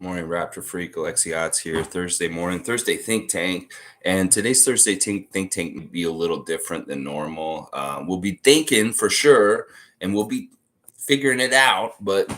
Morning, Raptor Freak. Alexiot's here. Thursday morning, Thursday Think Tank. And today's Thursday Think Tank will be a little different than normal. We'll be thinking for sure, and we'll be figuring it out, but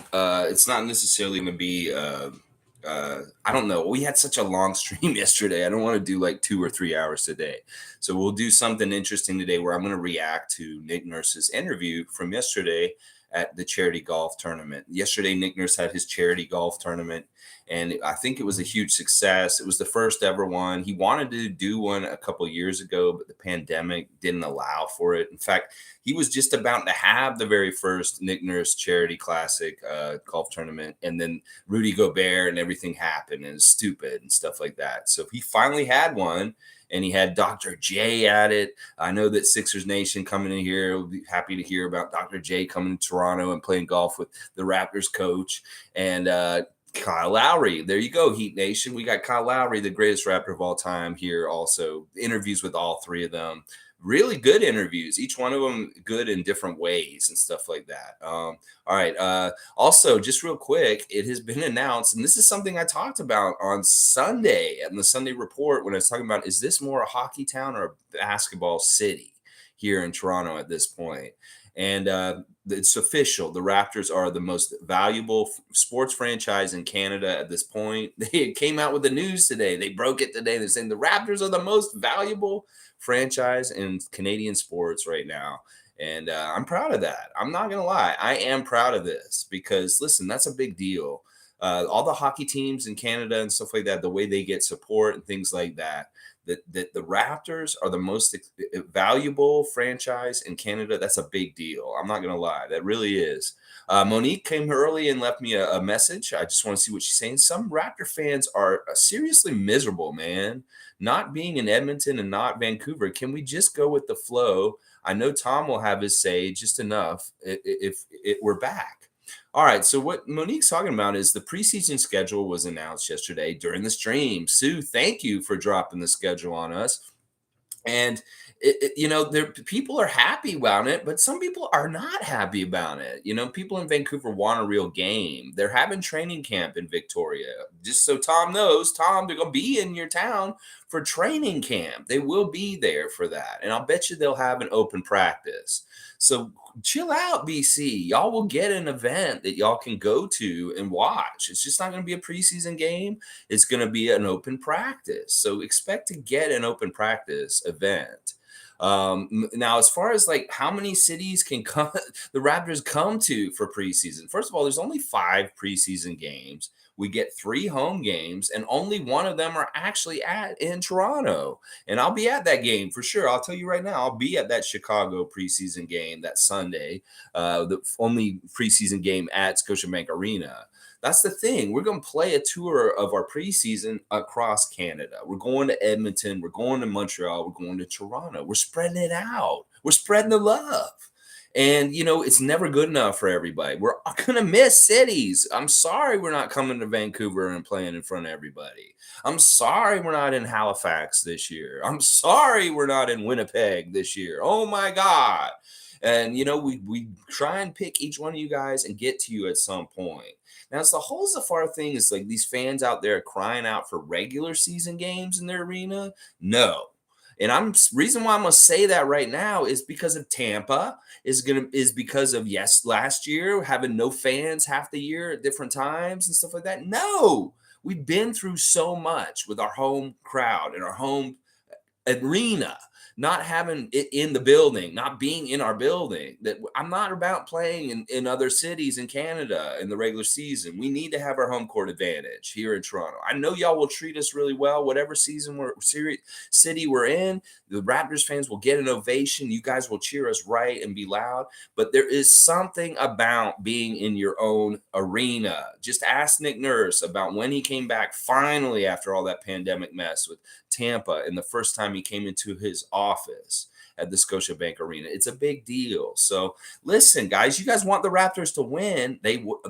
it's not necessarily going to be. I don't know. We had such a long stream yesterday. I don't want to do like 2 or 3 hours today. So we'll do something interesting today where I'm going to react to Nick Nurse's interview from yesterday at the charity golf tournament. Yesterday, Nick Nurse had his charity golf tournament, and I think it was a huge success. It was the first ever one. He wanted to do one a couple years ago, but the pandemic didn't allow for it. In fact, he was just about to have the very first Nick Nurse Charity Classic golf tournament, and then Rudy Gobert and everything happened, and it's stupid and stuff like that. So he finally had one, and he had Dr. J at it. I know that Sixers Nation coming in here will be happy to hear about Dr. J coming to Toronto and playing golf with the Raptors coach and Kyle Lowry. There you go, Heat Nation. We got Kyle Lowry, the greatest Raptor of all time, here also. Interviews with all three of them. Really good interviews, each one of them good in different ways and stuff like that. All right. Also, just real quick, it has been announced, and this is something I talked about on Sunday in the Sunday Report when I was talking about, is this more a hockey town or a basketball city here in Toronto at this point? And it's official. The Raptors are the most valuable sports franchise in Canada at this point. They came out with the news today. They broke it today. They're saying the Raptors are the most valuable franchise in Canadian sports right now. And I'm proud of that. I'm not going to lie. I am proud of this because, listen, that's a big deal. All the hockey teams in Canada and stuff like that, the way they get support and things like that, that the Raptors are the most valuable franchise in Canada. That's a big deal. I'm not going to lie. That really is. Monique came early and left me a message. I just want to see what she's saying. Some Raptor fans are seriously miserable, man, not being in Edmonton and not Vancouver. Can we just go with the flow? I know Tom will have his say just enough if we're back. All right, so what Monique's talking about is the preseason schedule was announced yesterday during the stream. Sue, thank you for dropping the schedule on us. And people are happy about it, but some people are not happy about it. People in Vancouver want a real game. They're having training camp in Victoria. Just so Tom knows, Tom, they're going to be in your town for training camp. They will be there for that. And I'll bet you they'll have an open practice. So chill out, BC. Y'all will get an event that y'all can go to and watch. It's just not going to be a preseason game. It's going to be an open practice. So expect to get an open practice event. Now, as far as like how many cities can come, the Raptors come to for preseason, first of all, there's only 5 preseason games. We get 3 home games, and only one of them are actually in Toronto. And I'll be at that game for sure. I'll tell you right now, I'll be at that Chicago preseason game that Sunday, the only preseason game at Scotiabank Arena. That's the thing. We're going to play a tour of our preseason across Canada. We're going to Edmonton. We're going to Montreal. We're going to Toronto. We're spreading it out. We're spreading the love. And, it's never good enough for everybody. We're going to miss cities. I'm sorry we're not coming to Vancouver and playing in front of everybody. I'm sorry we're not in Halifax this year. I'm sorry we're not in Winnipeg this year. Oh, my God. And, we try and pick each one of you guys and get to you at some point. Now, it's the whole Zafar thing is like these fans out there crying out for regular season games in their arena. No. And reason why I'm gonna say that right now is because of Tampa, is because of last year having no fans half the year at different times and stuff like that. No, we've been through so much with our home crowd and our home arena, not having it in the building, not being in our building. That I'm not about playing in other cities in Canada in the regular season. We need to have our home court advantage here in Toronto. I know y'all will treat us really well, whatever city we're in. The Raptors fans will get an ovation. You guys will cheer us right and be loud. But there is something about being in your own arena. Just ask Nick Nurse about when he came back finally after all that pandemic mess with Tampa and the first time he came into his office at the Scotiabank Arena. It's a big deal. So listen, guys, you guys want the Raptors to win.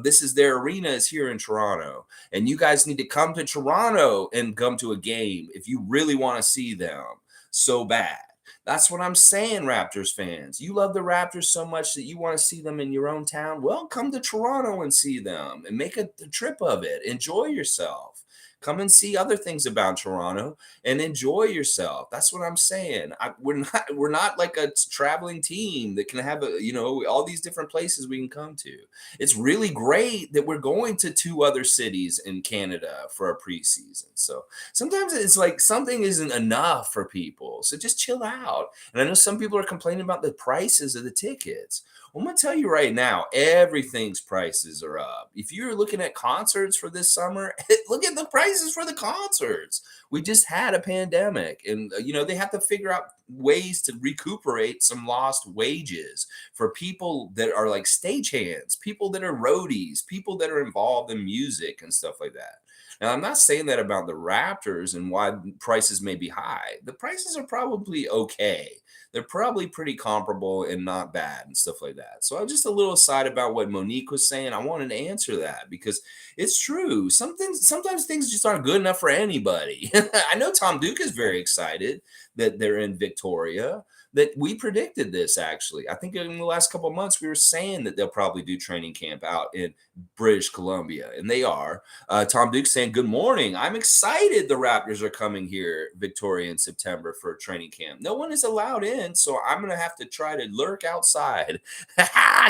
This is their arena is here in Toronto, and you guys need to come to Toronto and come to a game if you really want to see them so bad. That's what I'm saying, Raptors fans. You love the Raptors so much that you want to see them in your own town. Well, come to Toronto and see them and make a trip of it. Enjoy yourself. Come and see other things about Toronto and enjoy yourself. That's what I'm saying. We're not like a traveling team that can have all these different places we can come to. It's really great that we're going to two other cities in Canada for our preseason. So sometimes it's like something isn't enough for people. So just chill out. And I know some people are complaining about the prices of the tickets. Well, I'm going to tell you right now, everything's prices are up. If you're looking at concerts for this summer, look at the prices for the concerts. We just had a pandemic, and they have to figure out ways to recuperate some lost wages for people that are like stagehands, people that are roadies, people that are involved in music and stuff like that. Now, I'm not saying that about the Raptors and why prices may be high. The prices are probably okay. They're probably pretty comparable and not bad and stuff like that. So, just a little aside about what Monique was saying. I wanted to answer that because it's true. Sometimes things just aren't good enough for anybody. I know Tom Duke is very excited that they're in Victoria. That we predicted this actually. I think in the last couple of months we were saying that they'll probably do training camp out in British Columbia, and they are. Tom Duke saying, "Good morning. I'm excited the Raptors are coming here, Victoria, in September for training camp. No one is allowed in, so I'm going to have to try to lurk outside."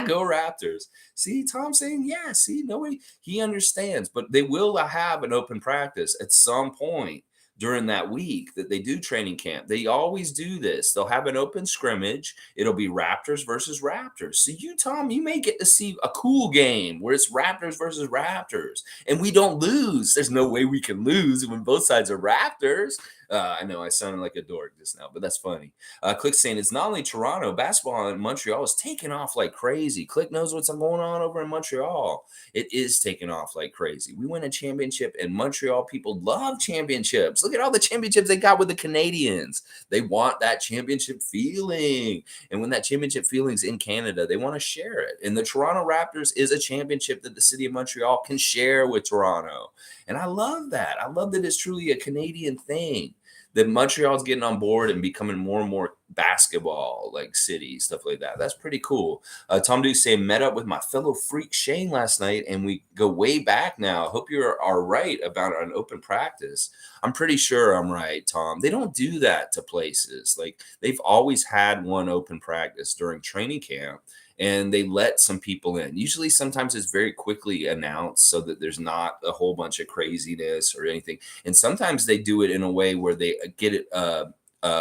Go Raptors. See, Tom saying, yeah, see, nobody, he understands, but they will have an open practice at some point during that week that they do training camp. They always do this. They'll have an open scrimmage. It'll be Raptors versus Raptors. So you, Tom, you may get to see a cool game where it's Raptors versus Raptors and we don't lose. There's no way we can lose when both sides are Raptors. I know I sounded like a dork just now, but that's funny. Click saying it's not only Toronto, basketball in Montreal is taking off like crazy. Click knows what's going on over in Montreal. It is taking off like crazy. We win a championship, and Montreal people love championships. Look at all the championships they got with the Canadians. They want that championship feeling. And when that championship feeling's in Canada, they want to share it. And the Toronto Raptors is a championship that the city of Montreal can share with Toronto. And I love that. I love that it's truly a Canadian thing. That Montreal's getting on board and becoming more and more basketball like city, stuff like that. That's pretty cool. Tom Duke saying, met up with my fellow freak Shane last night, and we go way back now. Hope you are right about an open practice. I'm pretty sure I'm right, Tom. They don't do that to places. Like they've always had one open practice during training camp, and they let some people in. Usually, sometimes it's very quickly announced so that there's not a whole bunch of craziness or anything. And sometimes they do it in a way where they get it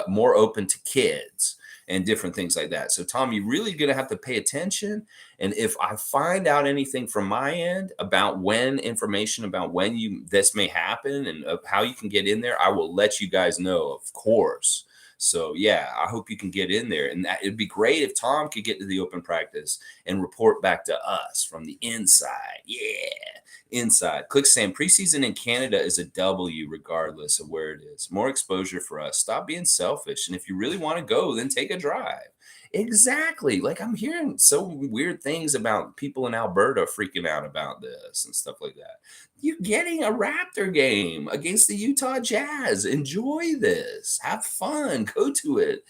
more open to kids and different things like that. So, Tom, you're really going to have to pay attention. And if I find out anything from my end about information about when this may happen and of how you can get in there, I will let you guys know, of course. So yeah, I hope you can get in there, and it'd be great if Tom could get to the open practice and report back to us from the inside. Yeah, inside. Click saying preseason in Canada is a W regardless of where it is. More exposure for us. Stop being selfish, and if you really want to go, then take a drive. Exactly. Like I'm hearing so weird things about people in Alberta freaking out about this and stuff like that. You're getting a Raptor game against the Utah Jazz. Enjoy this. Have fun. Go to it.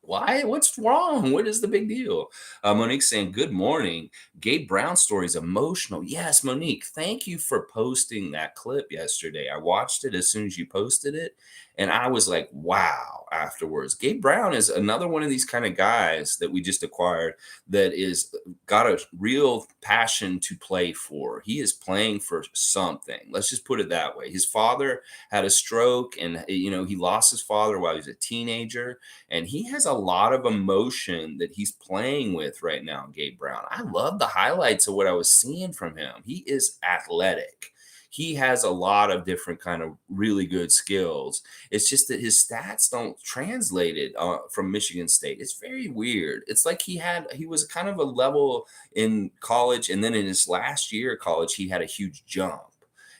Why? What's wrong? What is the big deal? Monique saying, good morning. Gabe Brown's story is emotional. Yes, Monique, thank you for posting that clip yesterday. I watched it as soon as you posted it, and I was like, wow, afterwards. Gabe Brown is another one of these kind of guys that we just acquired that is got a real passion to play for. He is playing for something. Let's just put it that way. His father had a stroke, and he lost his father while he was a teenager, and he has a lot of emotion that he's playing with right now, Gabe Brown. I love the highlights of what I was seeing from him. He is athletic. He has a lot of different kind of really good skills. It's just that his stats don't translate it from Michigan State. It's very weird. It's like he was kind of a level in college, and then in his last year of college, he had a huge jump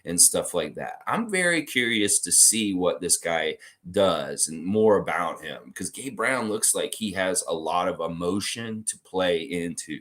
and stuff like that. I'm very curious to see what this guy does and more about him, because Gabe Brown looks like he has a lot of emotion to play into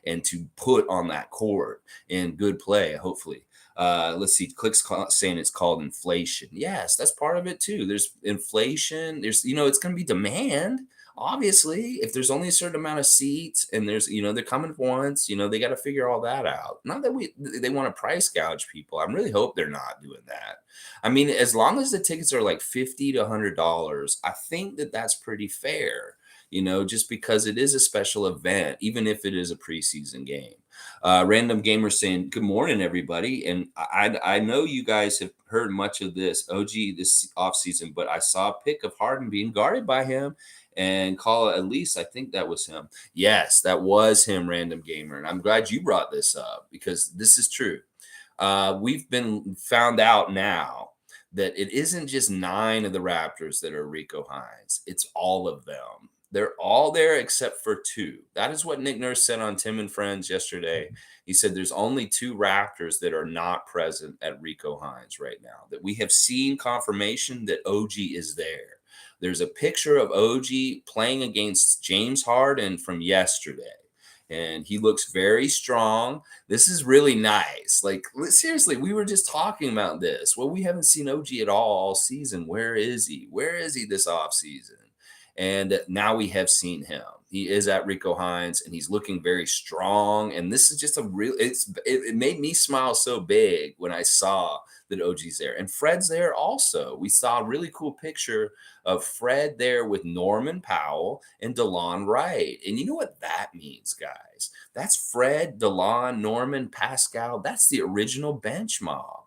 and to put on that court in good play, hopefully. Let's see. Click's saying it's called inflation. Yes, that's part of it too. There's inflation. There's, it's going to be demand. Obviously, if there's only a certain amount of seats and there's, they're coming once, they got to figure all that out. Not that they want to price gouge people. I really hope they're not doing that. I mean, as long as the tickets are like $50 to $100, I think that that's pretty fair. Just because it is a special event, even if it is a preseason game. Random Gamer saying, "Good morning, everybody." And I know you guys have heard much of this OG this offseason, but I saw a pic of Harden being guarded by him and call it at least. I think that was him. Yes, that was him, Random Gamer. And I'm glad you brought this up because this is true. We've been found out now that it isn't just 9 of the Raptors that are Rico Hines, it's all of them. They're all there except for 2. That is what Nick Nurse said on Tim and Friends yesterday. He said there's only 2 Raptors that are not present at Rico Hines right now, that we have seen confirmation that OG is there. There's a picture of OG playing against James Harden from yesterday, and he looks very strong. This is really nice. Like, seriously, we were just talking about this. Well, we haven't seen OG at all season. Where is he? Where is he this offseason? And now we have seen him. He is at Rico Hines, and he's looking very strong. And this is just it made me smile so big when I saw that OG's there. And Fred's there also. We saw a really cool picture of Fred there with Norman Powell and DeLon Wright. And you know what that means, guys? That's Fred, DeLon, Norman, Pascal. That's the original bench mob.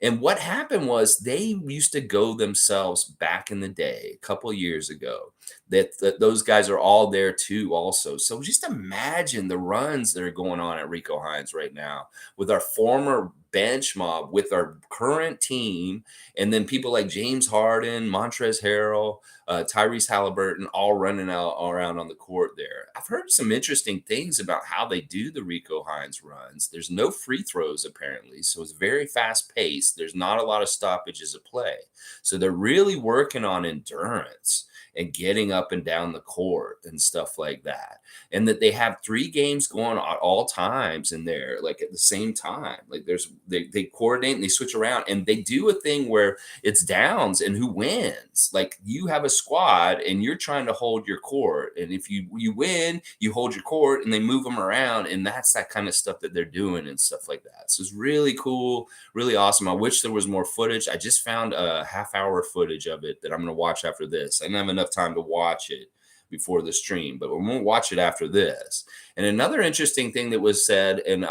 And what happened was they used to go themselves back in the day, a couple years ago, that those guys are all there too also. So just imagine the runs that are going on at Rico Hines right now with our former bench mob, with our current team, and then people like James Harden, Montrezl Harrell, Tyrese Halliburton, all running out all around on the court there. I've heard some interesting things about how they do the Rico Hines runs. There's no free throws apparently, so it's very fast paced. There's not a lot of stoppages of play. So they're really working on endurance and getting up and down the court and stuff like that. And that they have 3 games going at all times in there, like at the same time. Like they coordinate and they switch around, and they do a thing where it's downs and who wins. Like you have a squad and you're trying to hold your court. And if you win, you hold your court, and they move them around. And that's that kind of stuff that they're doing and stuff like that. So it's really cool, really awesome. I wish there was more footage. I just found a half-hour footage of it that I'm going to watch after this. I didn't have enough time to watch it before the stream, but we're going to watch it after this. And another interesting thing that was said, and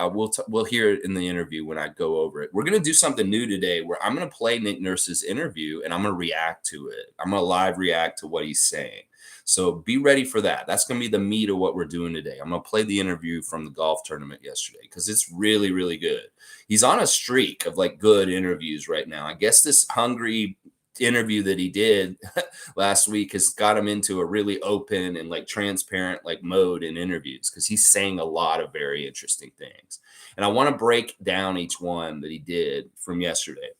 we'll hear it in the interview when I go over it. We're going to do something new today where I'm going to play Nick Nurse's interview and I'm going to react to it. I'm going to live react to what he's saying. So be ready for that. That's going to be the meat of what we're doing today. I'm going to play the interview from the golf tournament yesterday because it's really, really good. He's on a streak of like good interviews right now. I guess this hungry interview that he did last week has got him into a really open and like transparent like mode in interviews because he's saying a lot of very interesting things. And I want to break down each one that he did from yesterday.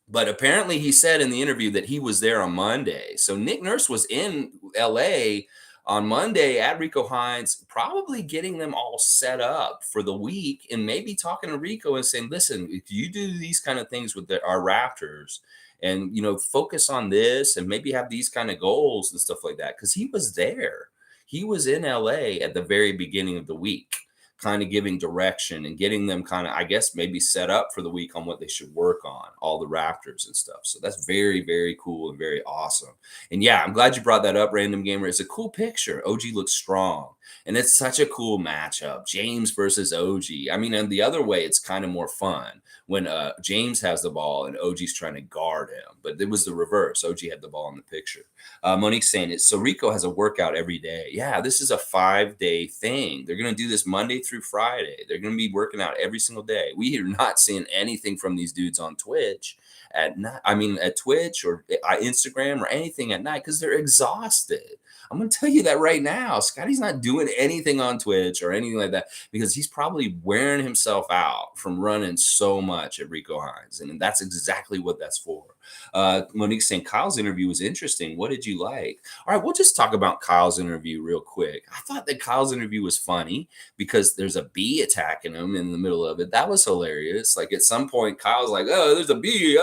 But apparently he said in the interview that he was there on Monday. So Nick Nurse was in LA on Monday at Rico Hines, probably getting them all set up for the week and maybe talking to Rico and saying, listen, if you do these kind of things with our Raptors and, focus on this and maybe have these kind of goals and stuff like that. Cause he was there. He was in LA at the very beginning of the week, kind of giving direction and getting them kind of, I guess, maybe set up for the week on what they should work on, all the Raptors and stuff. So that's very, very cool and very awesome. And yeah, I'm glad you brought that up, Random Gamer. It's a cool picture. OG looks strong. And it's such a cool matchup, James versus OG. I mean, and the other way, it's kind of more fun when James has the ball and OG's trying to guard him. But it was the reverse. OG had the ball in the picture. Monique's saying it. So Rico has a workout every day. Yeah, this is a 5-day thing. They're going to do this Monday through Friday. They're going to be working out every single day. We are not seeing anything from these dudes on Twitch at night. I mean, at Twitch or Instagram or anything at night because they're exhausted. I'm going to tell you that right now. Scotty's not doing anything on Twitch or anything like that because he's probably wearing himself out from running so much at Rico Hines. And that's exactly what that's for. Monique's saying Kyle's interview was interesting. What did you like? All right, we'll just talk about Kyle's interview real quick. I thought that Kyle's interview was funny because there's a bee attacking him in the middle of it. That was hilarious. Like at some point, Kyle's like, oh, there's a bee.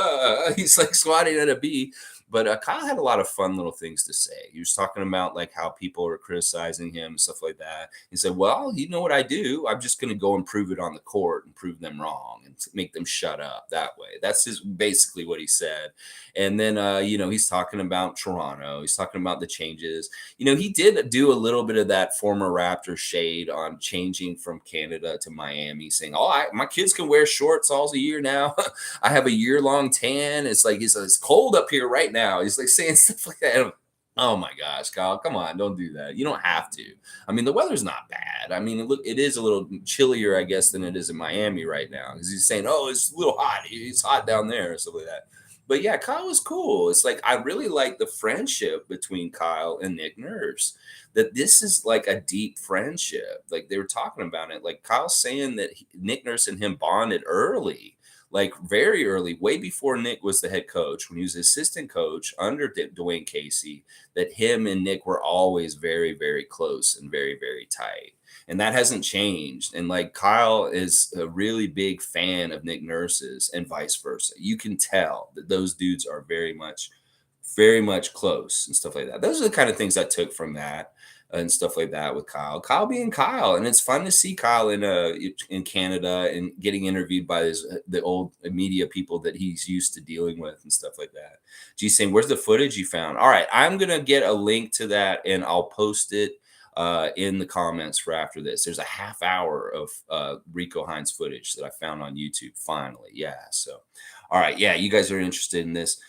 He's like swatting at a bee. But Kyle had a lot of fun little things to say. He was talking about like how people are criticizing him and stuff like that. He said, well, you know what I do? I'm just going to go and prove it on the court and prove them wrong and make them shut up that way. That's basically what he said. And then, he's talking about Toronto. He's talking about the changes. He did do a little bit of that former Raptor shade on changing from Canada to Miami, saying, oh, my kids can wear shorts all the year now. I have a year-long tan. It's like, it's cold up here right now. He's like saying stuff like that. Oh my gosh, Kyle, come on, don't do that. You don't have to. I mean, the weather's not bad. I mean, look, it is a little chillier, I guess, than it is in Miami right now. Because he's saying, oh, it's a little hot. It's hot down there, or stuff like that. But yeah, Kyle was cool. It's like, I really like the friendship between Kyle and Nick Nurse. That this is like a deep friendship. Like they were talking about it. Like Kyle's saying that Nick Nurse and him bonded early. Like very early, way before Nick was the head coach, when he was assistant coach under Dwayne Casey, that him and Nick were always very, very close and very, very tight. And that hasn't changed. And like Kyle is a really big fan of Nick Nurse's and vice versa. You can tell that those dudes are very much close and stuff like that. Those are the kind of things I took from that and stuff like that with Kyle. Kyle being Kyle, and it's fun to see Kyle in Canada and getting interviewed by the old media people that he's used to dealing with and stuff like that. G's saying, "Where's the footage you found?" All right, I'm gonna get a link to that and I'll post it in the comments for after this. There's a half hour of Rico Hines footage that I found on YouTube. Finally, yeah. So, all right, yeah, you guys are interested in this.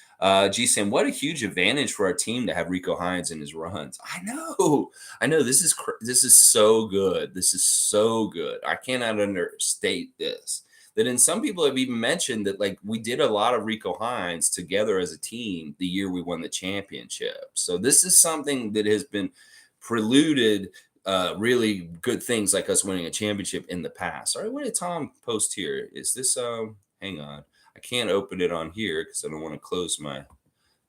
G saying, what a huge advantage for our team to have Rico Hines in his runs. I know. This is so good. This is so good. I cannot understate this. That in some people have even mentioned that like we did a lot of Rico Hines together as a team the year we won the championship. So this is something that has been preluded really good things like us winning a championship in the past. All right, what did Tom post here? Is this hang on. I can't open it on here because I don't want to close my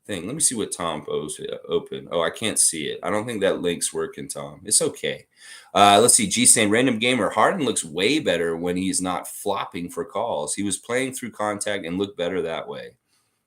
thing. Let me see what Tom posted. Open. Oh, I can't see it. I don't think that link's working, Tom. It's okay. Let's see. G saying, random gamer, Harden looks way better when he's not flopping for calls. He was playing through contact and looked better that way.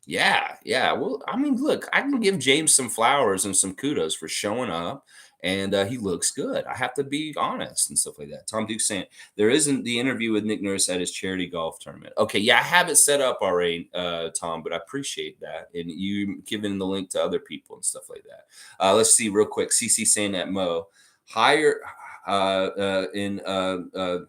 Yeah. Well, I mean, look, I can give James some flowers and some kudos for showing up. And he looks good. I have to be honest and stuff like that. Tom Duke saying there isn't the interview with Nick Nurse at his charity golf tournament. Okay, yeah, I have it set up already, Tom, but I appreciate that. And you giving the link to other people and stuff like that. Let's see real quick. CC saying that Mo higher in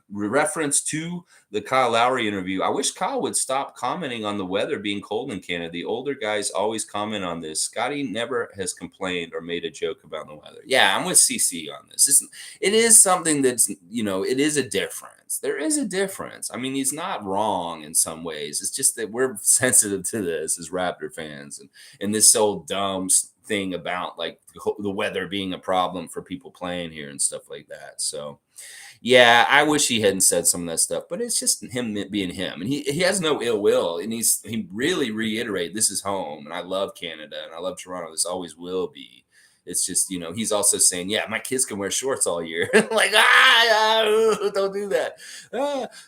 reference to the Kyle Lowry interview. I wish Kyle would stop commenting on the weather being cold in Canada. The older guys always comment on this. Scotty never has complained or made a joke about the weather. Yeah, I'm with CC on this. It is something that's, it is a difference. There is a difference. I mean, he's not wrong in some ways. It's just that we're sensitive to this as Raptor fans and this so dumb thing about like the weather being a problem for people playing here and stuff like that. So yeah, I wish he hadn't said some of that stuff, but it's just him being him, and he has no ill will, and he really reiterated this is home, and I love Canada and I love Toronto. This always will be. It's just, he's also saying, yeah, my kids can wear shorts all year. Like, don't do that.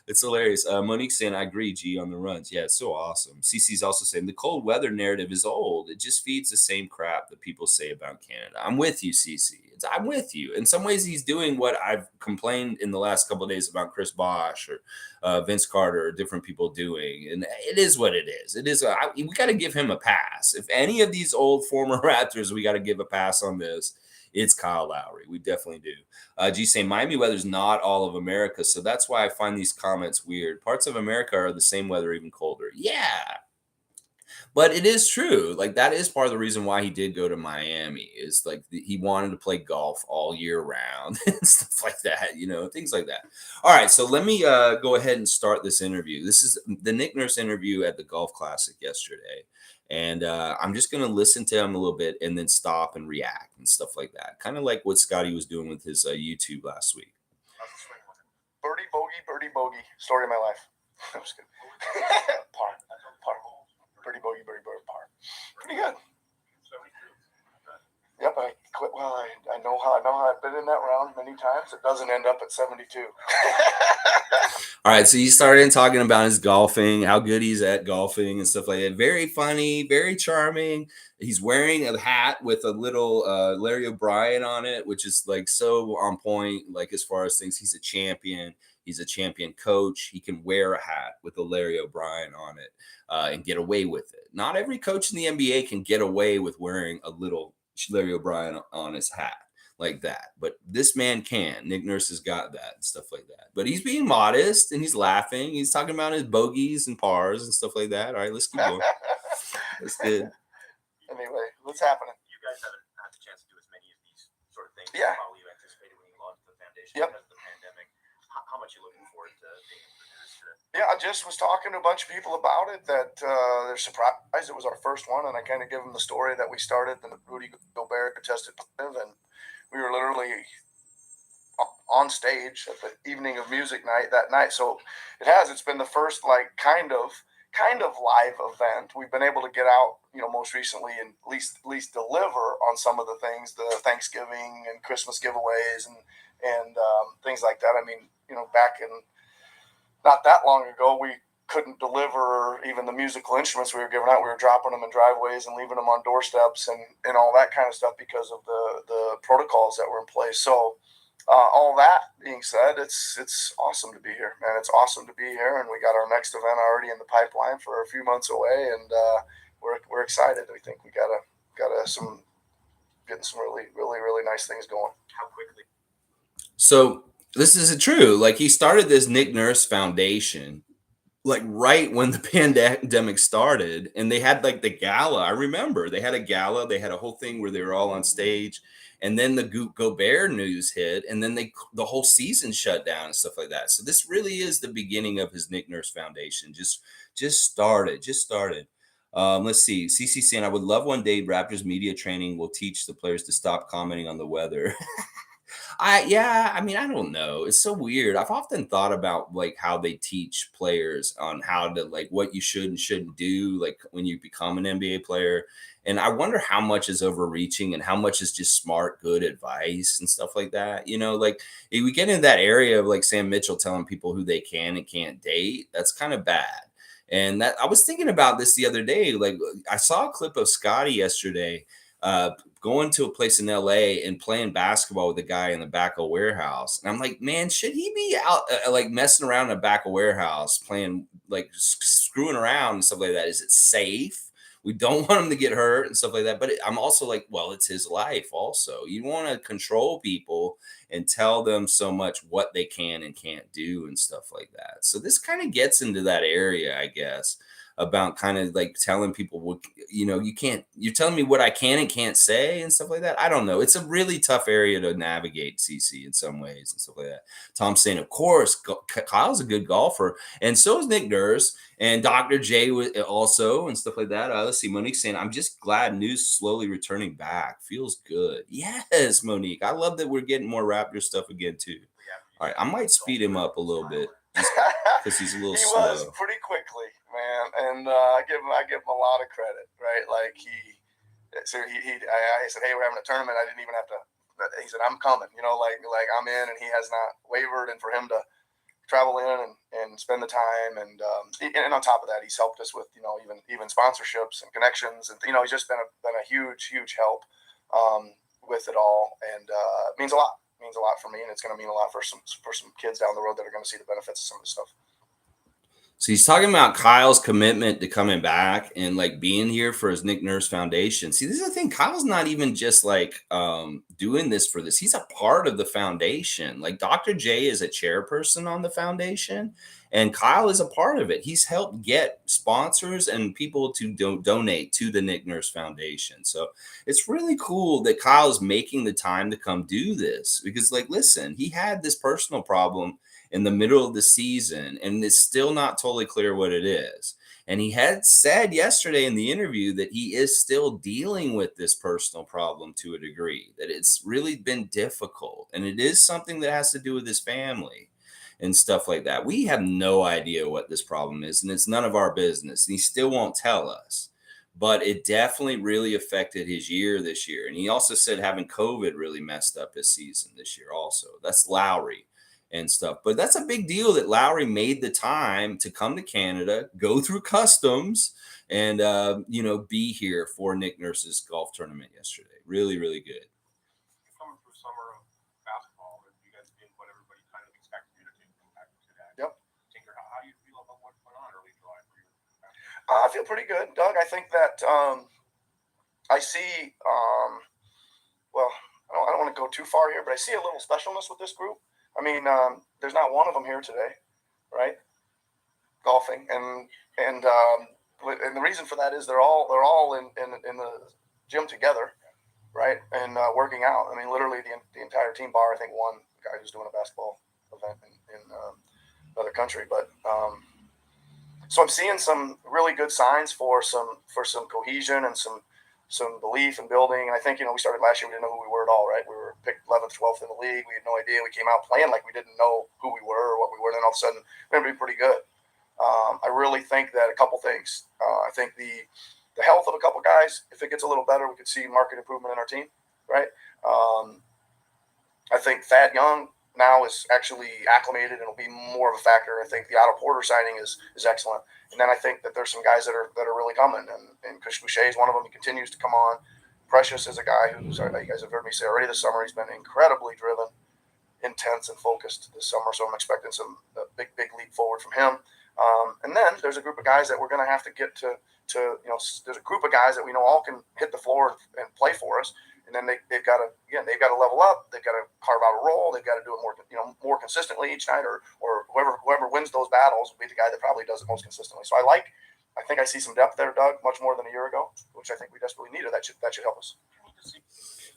It's hilarious. Monique saying, I agree, G, on the runs. Yeah, it's so awesome. CC's also saying, the cold weather narrative is old. It just feeds the same crap that people say about Canada. I'm with you, CC. I'm with you. In some ways, he's doing what I've complained in the last couple of days about Chris Bosh or Vince Carter or different people doing. And it is what it is. It is. We got to give him a pass. If any of these old former Raptors, we got to give a pass on this, it's Kyle Lowry. We definitely do. G saying Miami weather is not all of America. So that's why I find these comments weird. Parts of America are the same weather, even colder. Yeah. But it is true. Like that is part of the reason why he did go to Miami is like he wanted to play golf all year round and stuff like that, things like that. All right. So let me go ahead and start this interview. This is the Nick Nurse interview at the Golf Classic yesterday. And I'm just going to listen to him a little bit and then stop and react and stuff like that. Kind of like what Scotty was doing with his YouTube last week. Birdie, bogey. Story of my life. I'm just kidding. Par. Birdie, bogey, par. Pretty good. Yep, I quit. Well, I know how I've been in that round many times. It doesn't end up at 72. All right, so you started talking about his golfing, how good he's at golfing and stuff like that. Very funny, very charming. He's wearing a hat with a little Larry O'Brien on it, which is like so on point. Like as far as things, he's a champion. He's a champion coach. He can wear a hat with a Larry O'Brien on it and get away with it. Not every coach in the NBA can get away with wearing a little Larry O'Brien on his hat like that. But this man can. Nick Nurse has got that and stuff like that. But he's being modest and he's laughing. He's talking about his bogeys and pars and stuff like that. All right, let's keep going. That's good. Anyway, what's happening? You guys haven't had the chance to do as many of these sort of things. Yeah. How you anticipated when you launched the foundation Yep. because of the pandemic. How much are you looking forward to being able to do this today? Yeah, I just was talking to a bunch of people about it that they're surprised it was our first one, and I kind of give them the story that we started. And Rudy Gobert tested positive, and we were literally on stage at the evening of music night that night. So it's been the first like kind of live event. We've been able to get out, most recently and at least deliver on some of the things, the Thanksgiving and Christmas giveaways and things like that. I mean, back in not that long ago, we couldn't deliver even the musical instruments we were giving out. We were dropping them in driveways and leaving them on doorsteps and all that kind of stuff because of the protocols that were in place. So all that being said, it's awesome to be here, man. It's awesome to be here, and we got our next event already in the pipeline for a few months away, and we're excited. We think we got getting some really, really, really nice things going. How quickly? So this is true. Like he started this Nick Nurse Foundation like right when the pandemic started, and they had like the gala. I remember they had a gala. They had a whole thing where they were all on stage, and then the Gobert news hit, and then the whole season shut down and stuff like that. So this really is the beginning of his Nick Nurse Foundation. Just started. Let's see. CC saying, I would love one day Raptors media training will teach the players to stop commenting on the weather. I mean, I don't know. It's so weird. I've often thought about like how they teach players on how to like what you should and shouldn't do, like when you become an NBA player. And I wonder how much is overreaching and how much is just smart, good advice and stuff like that. Like if we get into that area of like Sam Mitchell telling people who they can and can't date, that's kind of bad. And that I was thinking about this the other day. Like I saw a clip of Scotty yesterday going to a place in LA and playing basketball with a guy in the back of a warehouse. And I'm like, man, should he be out like messing around in the back of a warehouse, playing like screwing around and stuff like that? Is it safe? We don't want him to get hurt and stuff like that. But I'm also like, well, it's his life also. You want to control people and tell them so much what they can and can't do and stuff like that. So this kind of gets into that area, I guess, about kind of like telling people what you're telling me what I can and can't say and stuff like that. I don't know. It's a really tough area to navigate, CC, in some ways and stuff like that. Tom's saying, of course, Kyle's a good golfer, and so is Nick Nurse and Dr. J also and stuff like that. Let's see, Monique saying, I'm just glad news slowly returning back. Feels good. Yes, Monique. I love that we're getting more Raptor stuff again too. All right, I might speed him up a little bit because he's a little slow. He was pretty quickly, man, and I give him a lot of credit, right? Like he said, hey, we're having a tournament. I didn't even have to. He said, I'm coming. Like I'm in, and he has not wavered. And for him to travel in and spend the time, and on top of that, he's helped us with even sponsorships and connections, and he's just been a huge help with it all, and it means a lot. Means a lot for me, and it's going to mean a lot for some kids down the road that are going to see the benefits of some of this stuff. So he's talking about Kyle's commitment to coming back and like being here for his Nick Nurse Foundation. See, this is the thing. Kyle's not even just like doing this for this. He's a part of the foundation. Like Dr. J is a chairperson on the foundation, and Kyle is a part of it. He's helped get sponsors and people to donate to the Nick Nurse Foundation. So it's really cool that Kyle's making the time to come do this because, like, listen, he had this personal problem in the middle of the season, and it's still not totally clear what it is. And he had said yesterday in the interview that he is still dealing with this personal problem to a degree, that it's really been difficult. And it is something that has to do with his family and stuff like that. We have no idea what this problem is, and it's none of our business. And he still won't tell us. but it definitely really affected his year this year. And he also said having COVID really messed up his season this year also. That's Lowry and stuff. But that's a big deal that Lowry made the time to come to Canada, go through customs, and be here for Nick Nurse's golf tournament yesterday. Really, really good. Coming through summer of basketball, and you guys did what everybody kind of expected you to do. Back to that. Yep. Tinker, how do you feel about what went on early July for you? I feel pretty good, Doug. I think that I see. Well, I don't want to go too far here, but I see a little specialness with this group. I mean, there's not one of them here today, right? Golfing, and the reason for that is they're all in the gym together, right? And working out. I mean, literally the entire team bar, I think, one guy who's doing a basketball event in another country, but. So I'm seeing some really good signs for some cohesion and some belief and building. And I think, we started last year, we didn't know who we were at all, right? We were picked 11th, 12th in the league. We had no idea. We came out playing like we didn't know who we were or what we were. And then all of a sudden, we're going to be pretty good. I really think that a couple things. I think the health of a couple guys, if it gets a little better, we could see market improvement in our team, right? I think Thad Young now is actually acclimated and will be more of a factor. I think the Otto Porter signing is excellent. And then I think that there's some guys that are really coming. And Kush Boucher is one of them. He continues to come on. Precious is a guy who's, you guys have heard me say already this summer, he's been incredibly driven, intense, and focused this summer. So I'm expecting a big leap forward from him. And then there's a group of guys that we're going to have to get to there's a group of guys that we know all can hit the floor and play for us. And then they've got to level up. They've got to carve out a role. They've got to do it more consistently each night, or whoever wins those battles will be the guy that probably does it most consistently. So I think I see some depth there, Doug, much more than a year ago, which I think we desperately needed. That should help us.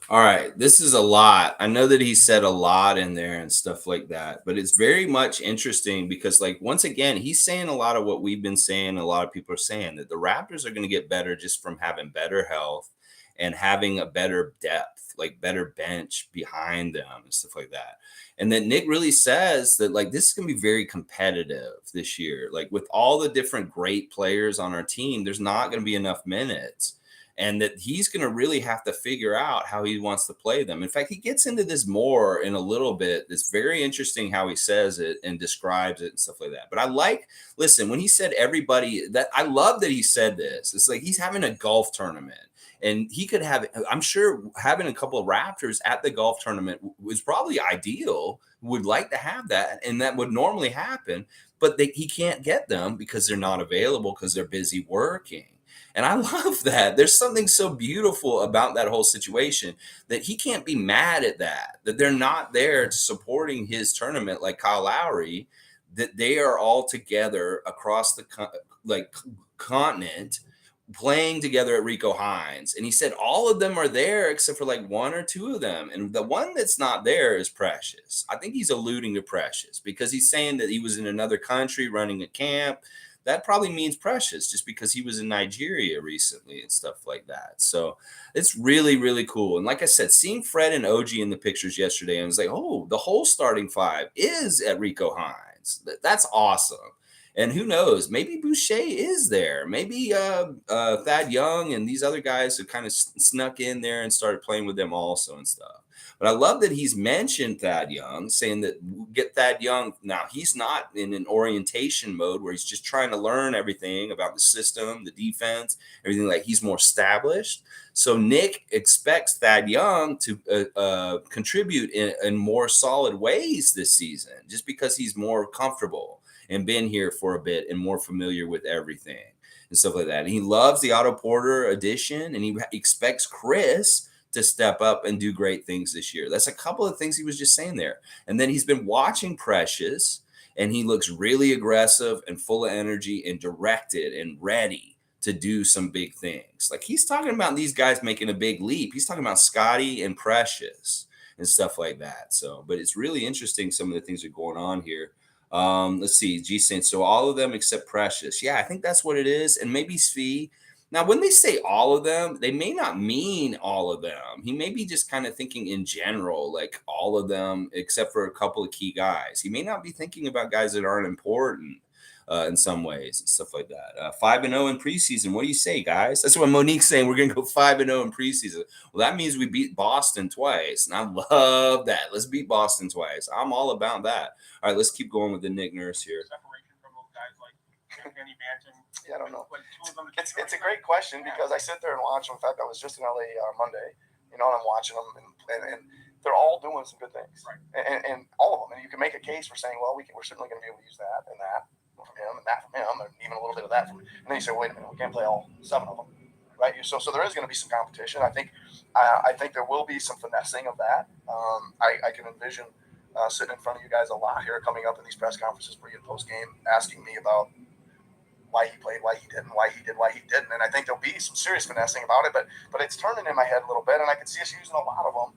All right, this is a lot. I know that he said a lot in there and stuff like that, but it's very much interesting because, like, once again, he's saying a lot of what we've been saying. A lot of people are saying that the Raptors are going to get better just from having better health and having a better depth, like better bench behind them and stuff like that. And then Nick really says that, like, this is going to be very competitive this year. Like, with all the different great players on our team, there's not going to be enough minutes. And that he's going to really have to figure out how he wants to play them. In fact, he gets into this more in a little bit. It's very interesting how he says it and describes it and stuff like that. But listen, when he said everybody, that I love that he said this. It's like he's having a golf tournament. And he could have, I'm sure having a couple of Raptors at the golf tournament was probably ideal, would like to have that. And that would normally happen. But he can't get them because they're not available because they're busy working. And I love that. There's something so beautiful about that whole situation that he can't be mad at that they're not there supporting his tournament like Kyle Lowry, that they are all together across the continent playing together at Rico Hines. And he said all of them are there except for like one or two of them. And the one that's not there is Precious. I think he's alluding to Precious because he's saying that he was in another country running a camp. That probably means Precious just because he was in Nigeria recently and stuff like that. So it's really, really cool. And like I said, seeing Fred and OG in the pictures yesterday, I was like, oh, the whole starting five is at Rico Hines. That's awesome. And who knows, maybe Boucher is there. Maybe Thad Young and these other guys have kind of snuck in there and started playing with them also and stuff. But I love that he's mentioned Thad Young, saying that get Thad Young. Now, he's not in an orientation mode where he's just trying to learn everything about the system, the defense, everything. Like, he's more established. So Nick expects Thad Young to contribute in more solid ways this season just because he's more comfortable and been here for a bit and more familiar with everything and stuff like that. And he loves the Otto Porter addition, and he expects Chris to step up and do great things this year. That's a couple of things he was just saying there. And then he's been watching Precious, and he looks really aggressive and full of energy and directed and ready to do some big things. Like, he's talking about these guys making a big leap. He's talking about Scotty and Precious and stuff like that. So, but it's really interesting, some of the things that are going on here. Let's see, G saying, so all of them except Precious. Yeah, I think that's what it is. And maybe Svi. Now, when they say all of them, they may not mean all of them. He may be just kind of thinking in general, like all of them, except for a couple of key guys. He may not be thinking about guys that aren't important. in some ways and stuff like that. 5-0 in preseason. What do you say, guys? That's what Monique's saying. We're gonna go 5-0 in preseason. Well, that means we beat Boston twice, and I love that. Let's beat Boston twice. I'm all about that. All right, let's keep going with the Nick Nurse here. Separation from those guys like Kenny Banton. Yeah, I don't know. Like two of them. It's a great question because I sit there and watch them. In fact, I was just in LA Monday, and I'm watching them, and they're all doing some good things, right? And all of them. And you can make a case for saying, well, we're certainly going to be able to use that and that from him and that from him, and even a little bit of that from. And then you say, wait a minute, we can't play all 7 of them, right? So there is going to be some competition. I think there will be some finessing of that. I can envision sitting in front of you guys a lot here coming up in these press conferences pre and post game, asking me about why he played, why he didn't, why he did, why he didn't. And I think there'll be some serious finessing about it, but it's turning in my head a little bit, and I can see us using a lot of them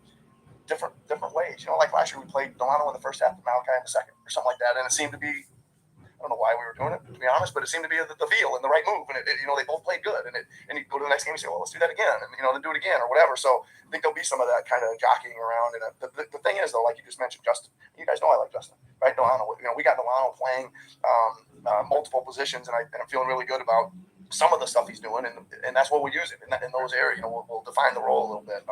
different ways. Like last year we played Delano in the first half and Malachi in the second or something like that, and it seemed to be, I don't know why we were doing it, to be honest, but it seemed to be the feel and the right move, and they both played good, and you go to the next game and say, well, let's do that again, and then do it again or whatever. So I think there'll be some of that kind of jockeying around. And the thing is, though, like you just mentioned, Justin, you guys know I like Justin, right? Delano, we got Delano playing multiple positions, and I'm feeling really good about some of the stuff he's doing, and that's what we'll use it in those areas. We'll define the role a little bit.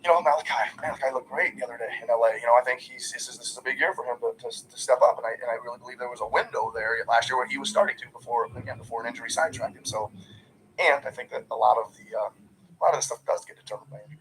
Malachi looked great the other day in LA. I think this is a big year for him to step up, and I really believe there was a window there last year where he was starting to before an injury sidetracked him. So, and I think that a lot of the stuff does get determined by injury.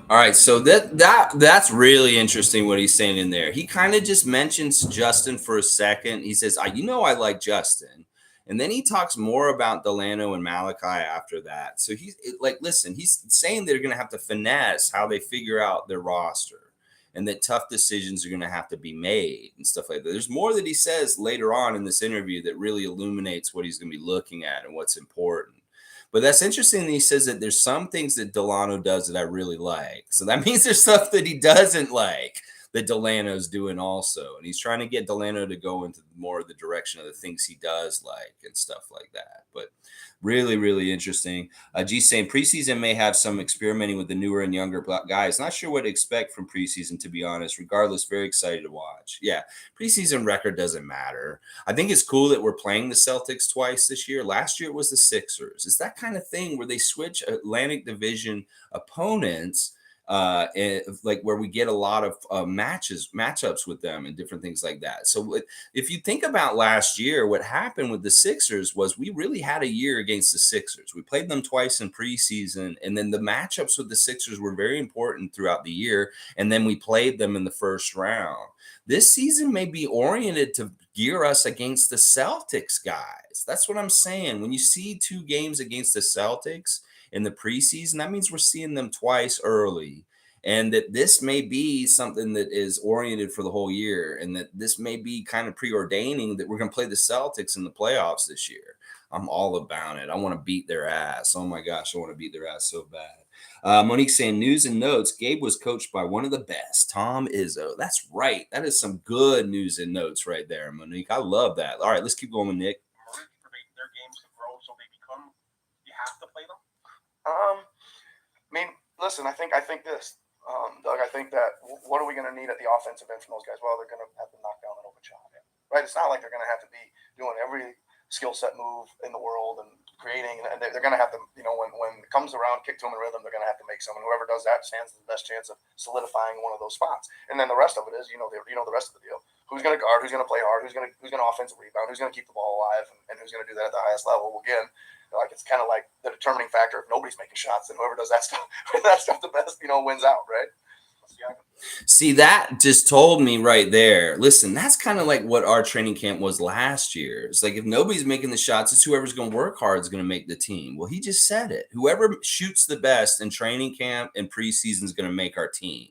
All right, so that's really interesting what he's saying in there. He kind of just mentions Justin for a second. He says, I like Justin. And then he talks more about Delano and Malachi after that. So he's like, listen, he's saying they're going to have to finesse how they figure out their roster and that tough decisions are going to have to be made and stuff like that. There's more that he says later on in this interview that really illuminates what he's going to be looking at and what's important. But that's interesting that he says that there's some things that Delano does that I really like. So that means there's stuff that he doesn't like that Delano's doing also. And he's trying to get Delano to go into more of the direction of the things he does like and stuff like that. But really, really interesting. G's saying preseason may have some experimenting with the newer and younger guys. Not sure what to expect from preseason, to be honest. Regardless, very excited to watch. Yeah, preseason record doesn't matter. I think it's cool that we're playing the Celtics twice this year. Last year it was the Sixers. It's that kind of thing where they switch Atlantic Division opponents, like where we get a lot of matchups with them and different things like that. So if you think about last year, what happened with the Sixers was we really had a year against the Sixers. We played them twice in preseason, and then the matchups with the Sixers were very important throughout the year, and then we played them in the first round. This season may be oriented to gear us against the Celtics, guys. That's what I'm saying. When you see 2 games against the Celtics in the preseason, that means we're seeing them twice early, and that this may be something that is oriented for the whole year, and that this may be kind of preordaining that we're going to play the Celtics in the playoffs this year. I'm all about it. I want to beat their ass. Oh my gosh, I want to beat their ass so bad. Monique saying news and notes. Gabe was coached by one of the best, Tom Izzo. That's right. That is some good news and notes right there, Monique. I love that. All right, let's keep going with Nick. Their games to grow, so they become. You have to play them. Listen, I think this, Doug. I think that what are we going to need at the offensive end from those guys? Well, they're going to have to knock down an open shot, right? It's not like they're going to have to be doing every skill set move in the world and creating, and they're going to have to, when it comes around, kick to them in rhythm, they're going to have to make some, and whoever does that stands the best chance of solidifying one of those spots. And then the rest of it is, the rest of the deal. Who's going to guard? Who's going to play hard? Who's going to offensive rebound? Who's going to keep the ball alive? And who's going to do that at the highest level? Well, again, it's kind of like the determining factor. If nobody's making shots, then whoever does that stuff the best, wins out, right? See, that just told me right there. Listen, that's kind of like what our training camp was last year. It's like if nobody's making the shots, it's whoever's going to work hard is going to make the team. Well, he just said it. Whoever shoots the best in training camp and preseason is going to make our team.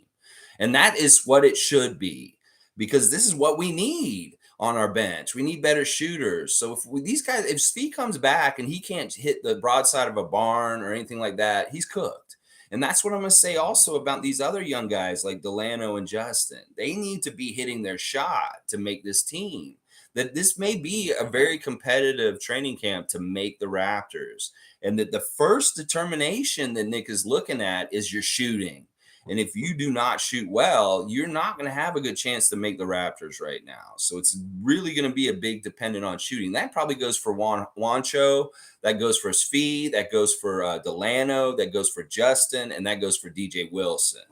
And that is what it should be, because this is what we need on our bench. We need better shooters. So if Steve comes back and he can't hit the broadside of a barn or anything like that, he's cooked. And that's what I'm going to say also about these other young guys like Delano and Justin. They need to be hitting their shot to make this team. That this may be a very competitive training camp to make the Raptors. And that the first determination that Nick is looking at is your shooting. And if you do not shoot well, you're not going to have a good chance to make the Raptors right now. So it's really going to be a big dependent on shooting. That probably goes for Juancho. That goes for Svi. That goes for Delano. That goes for Justin. And that goes for DJ Wilson.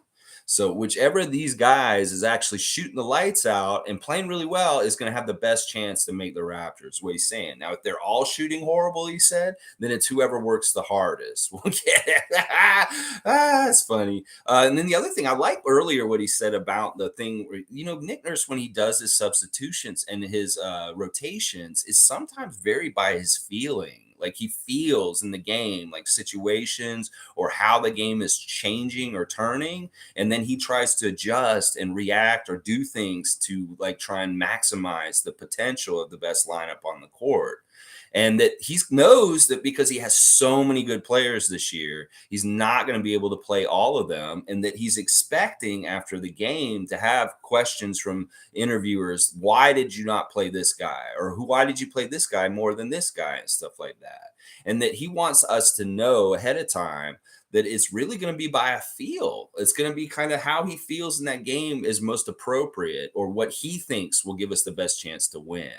So whichever of these guys is actually shooting the lights out and playing really well is going to have the best chance to make the Raptors. What he's saying. Now, if they're all shooting horrible, he said, then it's whoever works the hardest. It's funny. And then the other thing I like earlier what he said about the thing where, Nick Nurse, when he does his substitutions and his rotations, is sometimes very by his feeling. Like he feels in the game, like situations or how the game is changing or turning. And then he tries to adjust and react or do things to like try and maximize the potential of the best lineup on the court. And that he knows that because he has so many good players this year, he's not going to be able to play all of them. And that he's expecting after the game to have questions from interviewers. Why did you not play this guy? Or why did you play this guy more than this guy? And stuff like that. And that he wants us to know ahead of time that it's really going to be by a feel. It's going to be kind of how he feels in that game is most appropriate or what he thinks will give us the best chance to win.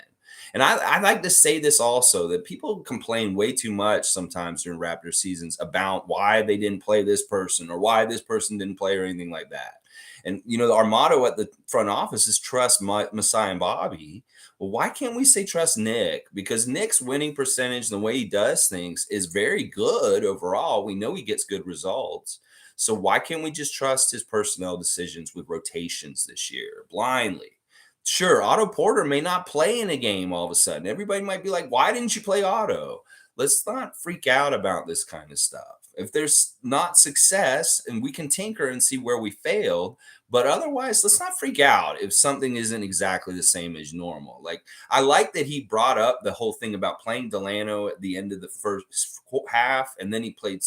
And I like to say this also, that people complain way too much sometimes during Raptor seasons about why they didn't play this person or why this person didn't play or anything like that. And, our motto at the front office is trust Masai and Bobby. Well, why can't we say trust Nick? Because Nick's winning percentage and the way he does things is very good overall. We know he gets good results. So why can't we just trust his personnel decisions with rotations this year blindly? Sure, Otto Porter may not play in a game all of a sudden. Everybody might be like, why didn't you play Otto? Let's not freak out about this kind of stuff. If there's not success, and we can tinker and see where we failed, but otherwise, let's not freak out if something isn't exactly the same as normal. Like, I like that he brought up the whole thing about playing Delano at the end of the first half, and then he played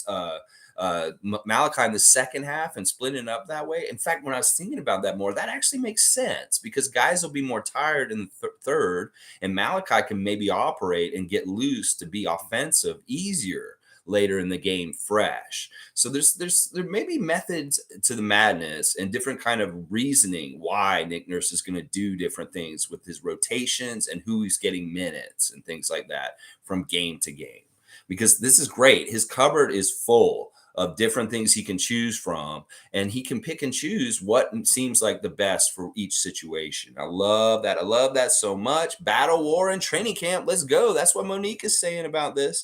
Malachi in the second half and splitting it up that way. In fact, when I was thinking about that more, that actually makes sense because guys will be more tired in the third, and Malachi can maybe operate and get loose to be offensive easier later in the game, fresh. So there may be methods to the madness and different kind of reasoning why Nick Nurse is going to do different things with his rotations and who he's getting minutes and things like that from game to game. Because this is great. His cupboard is full of different things he can choose from, and he can pick and choose what seems like the best for each situation. I love that. I love that so much. Battle war and training camp. Let's go. That's what Monique is saying about this.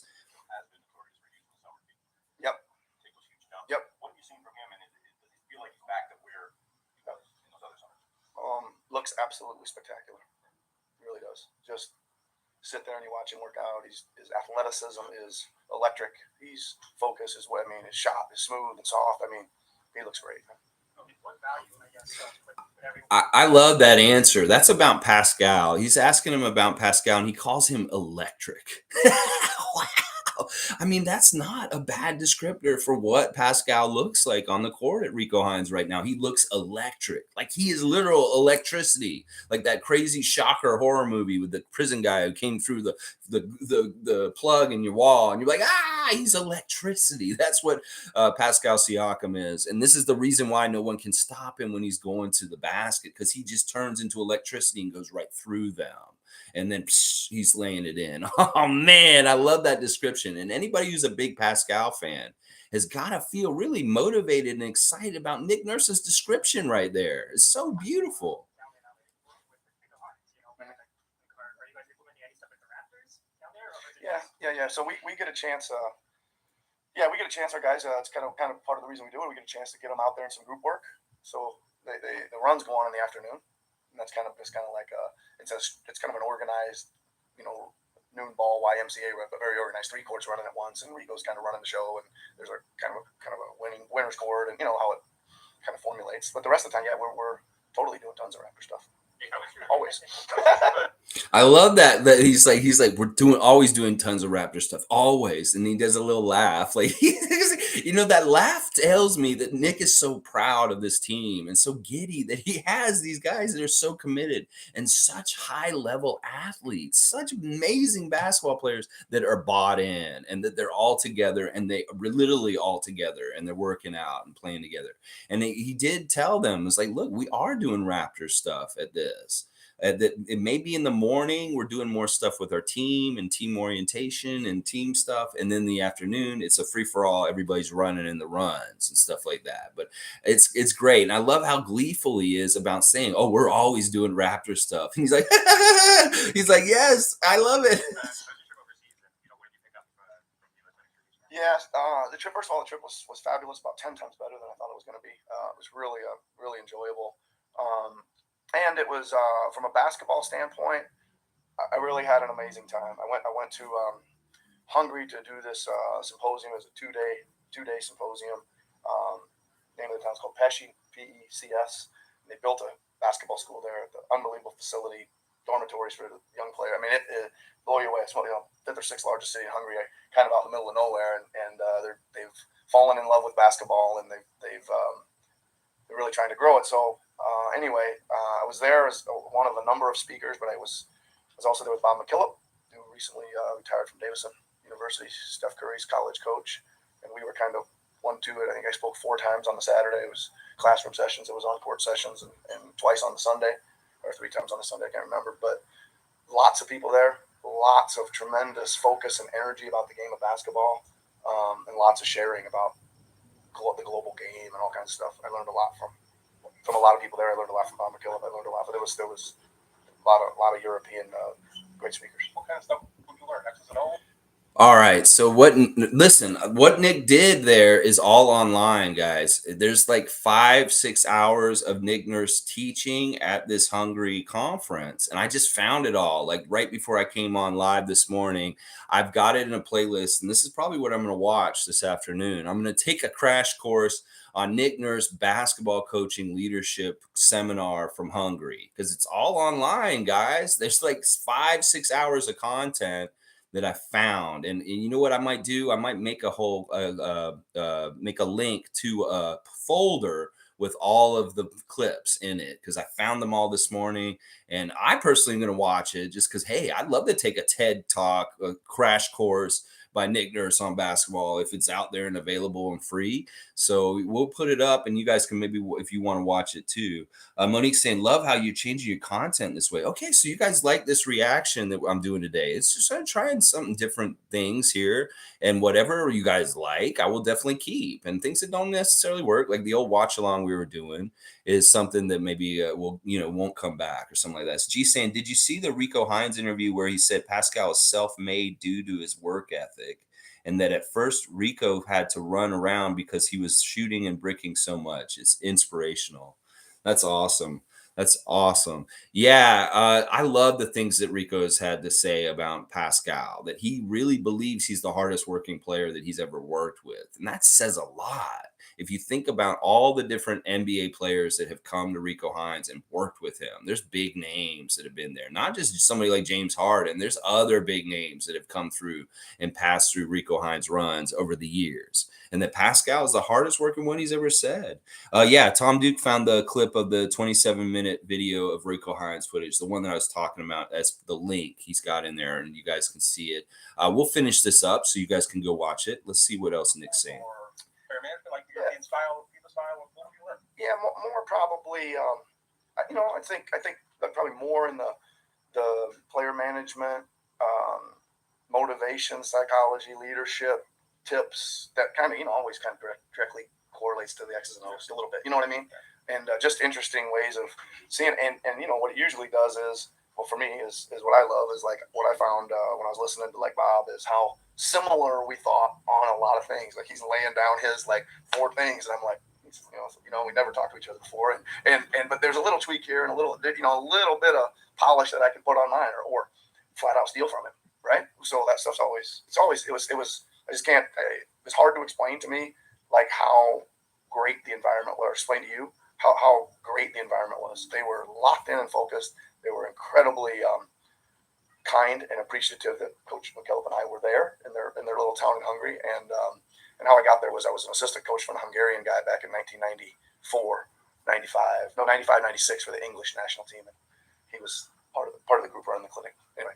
Yep. Yep. What have you seen from him, and does he feel like he's back to where he was in those other summers? Looks absolutely spectacular. He really does. Just sit there and you watch him work out. His athleticism is electric. His focus is what his shot is smooth and soft. He looks great. What value, I guess, I love that answer. That's about Pascal. He's asking him about Pascal, and he calls him electric. Wow. That's not a bad descriptor for what Pascal looks like on the court at Rico Hines right now. He looks electric. Like he is literal electricity. Like that crazy shocker horror movie with the prison guy who came through the plug in your wall, and you're like, he's electricity. That's what Pascal Siakam is. And this is the reason why no one can stop him when he's going to the basket, because he just turns into electricity and goes right through them. And then he's laying it in. Oh, man, I love that description. And anybody who's a big Pascal fan has got to feel really motivated and excited about Nick Nurse's description right there. It's so beautiful. Yeah. So we get a chance. We get a chance. Our guys. It's kind of part of the reason we do it. We get a chance to get them out there in some group work. So the runs go on in the afternoon, and that's kind of like it's kind of an organized, noon ball YMCA, but very organized, 3 courts running at once, and Rico's kind of running the show, and there's a kind of a winner's court, and how it kind of formulates. But the rest of the time, we're totally doing tons of Raptor stuff. Always. I love that he's like we're always doing tons of Raptor stuff, always, and he does a little laugh, like that laugh tells me that Nick is so proud of this team and so giddy that he has these guys that are so committed and such high level athletes, such amazing basketball players that are bought in and that they're all together and they are literally all together and they're working out and playing together. And he did tell them, it's like, look, we are doing Raptor stuff at this. That it may be in the morning, we're doing more stuff with our team and team orientation and team stuff. And then the afternoon, it's a free for all. Everybody's running in the runs and stuff like that. But it's great. And I love how gleeful he is about saying, oh, we're always doing Raptor stuff. And he's like, yes, I love it. Yes, the trip. First of all, the trip was fabulous. About 10 times better than I thought it was going to be. It was really enjoyable. And it was from a basketball standpoint, I really had an amazing time. I went to Hungary to do this symposium. It was a two-day symposium. Name of the town is called Peshi, P-E-C-S. They built a basketball school there. The unbelievable facility, dormitories for the young player. I mean, it blow you away. It's one of the 5th or 6th largest city in Hungary, kind of out in the middle of nowhere, and they've fallen in love with basketball, and they're really trying to grow it. So. Anyway, I was there as one of a number of speakers, but I was also there with Bob McKillop, who recently retired from Davidson University, Steph Curry's college coach, and we were kind of 1-2. I think I spoke 4 times on the Saturday. It was classroom sessions, it was on-court sessions, and twice on the Sunday, or 3 times on the Sunday, I can't remember. But lots of people there, lots of tremendous focus and energy about the game of basketball, and lots of sharing about the global game and all kinds of stuff. I learned a lot from a lot of people there. I learned a lot from Bob McKillop. I learned a lot, but there was a lot of European great speakers. What kind of stuff would you learn? X's and O's? All right. So what Nick did there is all online, guys. There's like 5-6 hours of Nick Nurse teaching at this Hungary conference. And I just found it all like right before I came on live this morning. I've got it in a playlist, and this is probably what I'm going to watch this afternoon. I'm going to take a crash course on Nick Nurse basketball coaching leadership seminar from Hungary, because it's all online, guys. There's like 5-6 hours of content that I found. And you know what I might do? I might make a whole, make a link to a folder with all of the clips in it, because I found them all this morning. And I personally am going to watch it just because, hey, I'd love to take a TED Talk, a crash course by Nick Nurse on basketball if it's out there and available and free. So we'll put it up, and you guys can maybe, if you want to watch it too. Monique's saying, love how you're changing your content this way. Okay, so you guys like this reaction that I'm doing today. It's just trying something different things here, and whatever you guys like, I will definitely keep. And things that don't necessarily work, like the old watch along we were doing, is something that maybe won't come back or something like that. So G saying, did you see the Rico Hines interview where he said Pascal is self-made due to his work ethic, and that at first Rico had to run around because he was shooting and bricking so much? It's inspirational. That's awesome. That's awesome. Yeah, I love the things that Rico has had to say about Pascal, that he really believes he's the hardest working player that he's ever worked with. And that says a lot. If you think about all the different NBA players that have come to Rico Hines and worked with him, there's big names that have been there, not just somebody like James Harden. There's other big names that have come through and passed through Rico Hines runs over the years. And that Pascal is the hardest working one he's ever said. Yeah, Tom Duke found the clip of the 27-minute video of Rico Hines footage, the one that I was talking about. That's the link he's got in there, and you guys can see it. We'll finish this up so you guys can go watch it. Let's see what else Nick's saying. Like the European style, the style of what you learn. Yeah, more probably. I think that probably more in the player management, motivation, psychology, leadership tips that kind of always kind of directly correlates to the X's and O's a little bit. You know what I mean? And just interesting ways of seeing. And what it usually does is, well, for me is what I love is like what I found when I was listening to like Bob is how similar we thought on a lot of things. Like he's laying down his like 4 things, and I'm like, we never talked to each other before, and but there's a little tweak here and a little bit of polish that I can put on mine or flat out steal from him, right? So that stuff's always it was I just can't. It's hard to explain to me like how great the environment was. Explain to you how great the environment was. They were locked in and focused. They were incredibly kind and appreciative that Coach McKillop and I were there in their little town in Hungary. And how I got there was I was an assistant coach for a Hungarian guy back in 1994, 95, 96 for the English national team, and he was part of the group running the clinic. Anyway.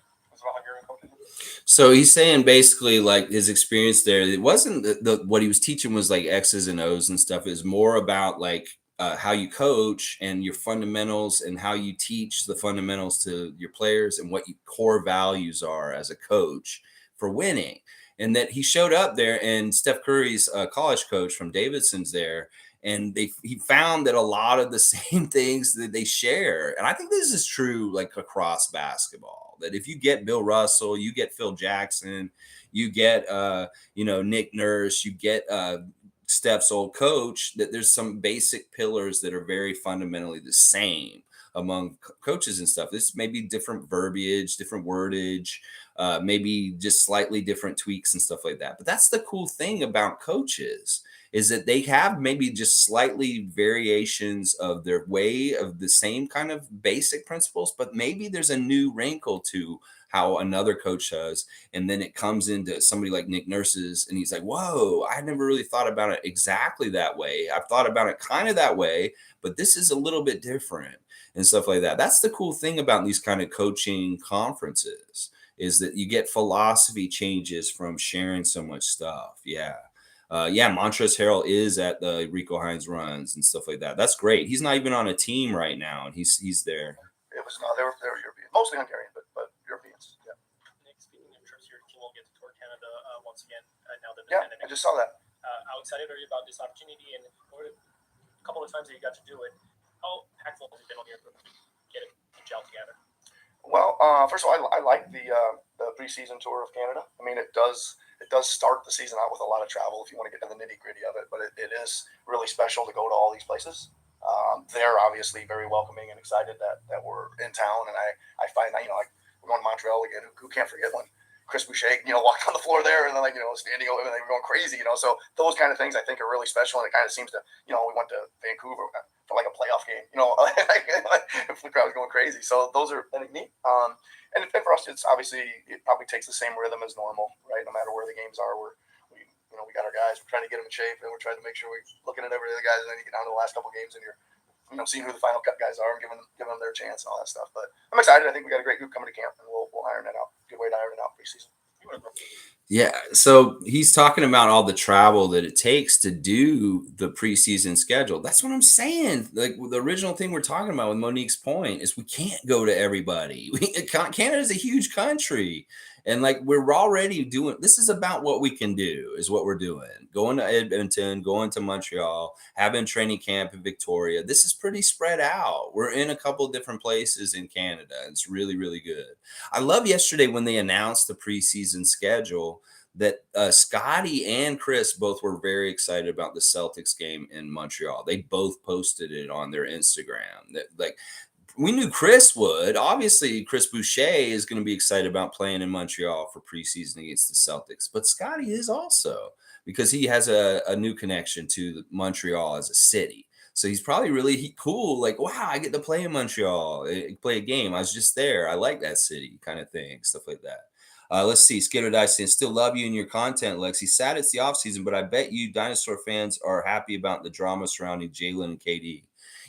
So he's saying basically like his experience there, it wasn't what he was teaching was like X's and O's and stuff. It was more about like how you coach and your fundamentals and how you teach the fundamentals to your players and what your core values are as a coach for winning. And that he showed up there, and Steph Curry's college coach from Davidson's there, and he found that a lot of the same things that they share. And I think this is true like across basketball, that if you get Bill Russell, you get Phil Jackson, you get Nick Nurse, you get Steph's old coach, that there's some basic pillars that are very fundamentally the same among coaches and stuff. This may be different verbiage, different wordage, maybe just slightly different tweaks and stuff like that. But that's the cool thing about coaches, is that they have maybe just slightly variations of their way of the same kind of basic principles, but maybe there's a new wrinkle to how another coach does. And then it comes into somebody like Nick Nurse's, and he's like, whoa, I never really thought about it exactly that way. I've thought about it kind of that way, but this is a little bit different and stuff like that. That's the cool thing about these kind of coaching conferences, is that you get philosophy changes from sharing so much stuff. Yeah. Montrezl Harrell is at the Rico Hines runs and stuff like that. That's great. He's not even on a team right now, and he's there. It was no, they were European, mostly Hungarian, but Europeans. Yeah. Nick, speaking of trips, your team will get to tour Canada once again now that the pandemic. I just saw that. How excited are you about this opportunity? And a couple of times that you got to do it, how impactful has it been on your group to get it to gel together? Well, first of all, I like the preseason tour of Canada. I mean, it does start the season out with a lot of travel if you want to get to the nitty gritty of it, but it is really special to go to all these places. They're obviously very welcoming and excited that we're in town, and I find that, like we're going to Montreal again. Who can't forget when Chris Boucher, walked on the floor there and then standing over and they were going crazy, So those kind of things I think are really special, and it kind of seems to, we went to Vancouver for like a playoff game, if the crowd's going crazy. So those are, I think, neat. And for us, it's obviously, it probably takes the same rhythm as normal, right? No matter where the games are, we got our guys, we're trying to get them in shape, and we're trying to make sure we're looking at every other guys, and then you get down to the last couple of games and you're, seeing who the final cut guys are and giving them their chance and all that stuff. But I'm excited. I think we got a great group coming to camp, and we'll iron it out. Good way to iron it out preseason. Yeah, so he's talking about all the travel that it takes to do the preseason schedule. That's what I'm saying. Like the original thing we're talking about with Monique's point is we can't go to everybody. Canada's a huge country, and like we're already doing. This is about what we can do. Is what we're doing. Going to Edmonton, going to Montreal, having training camp in Victoria. This is pretty spread out. We're in a couple of different places in Canada. It's really, really good. I love yesterday when they announced the preseason schedule that Scotty and Chris both were very excited about the Celtics game in Montreal. They both posted it on their Instagram. That like we knew Chris would. Obviously, Chris Boucher is going to be excited about playing in Montreal for preseason against the Celtics. But Scotty is also, because he has a new connection to Montreal as a city. So he's probably really cool. Like, wow, I get to play in Montreal, play a game. I was just there. I like that city kind of thing, stuff like that. Let's see. Skitter Dice saying, still love you and your content, Lex. He's sad it's the offseason, but I bet you dinosaur fans are happy about the drama surrounding Jalen and KD.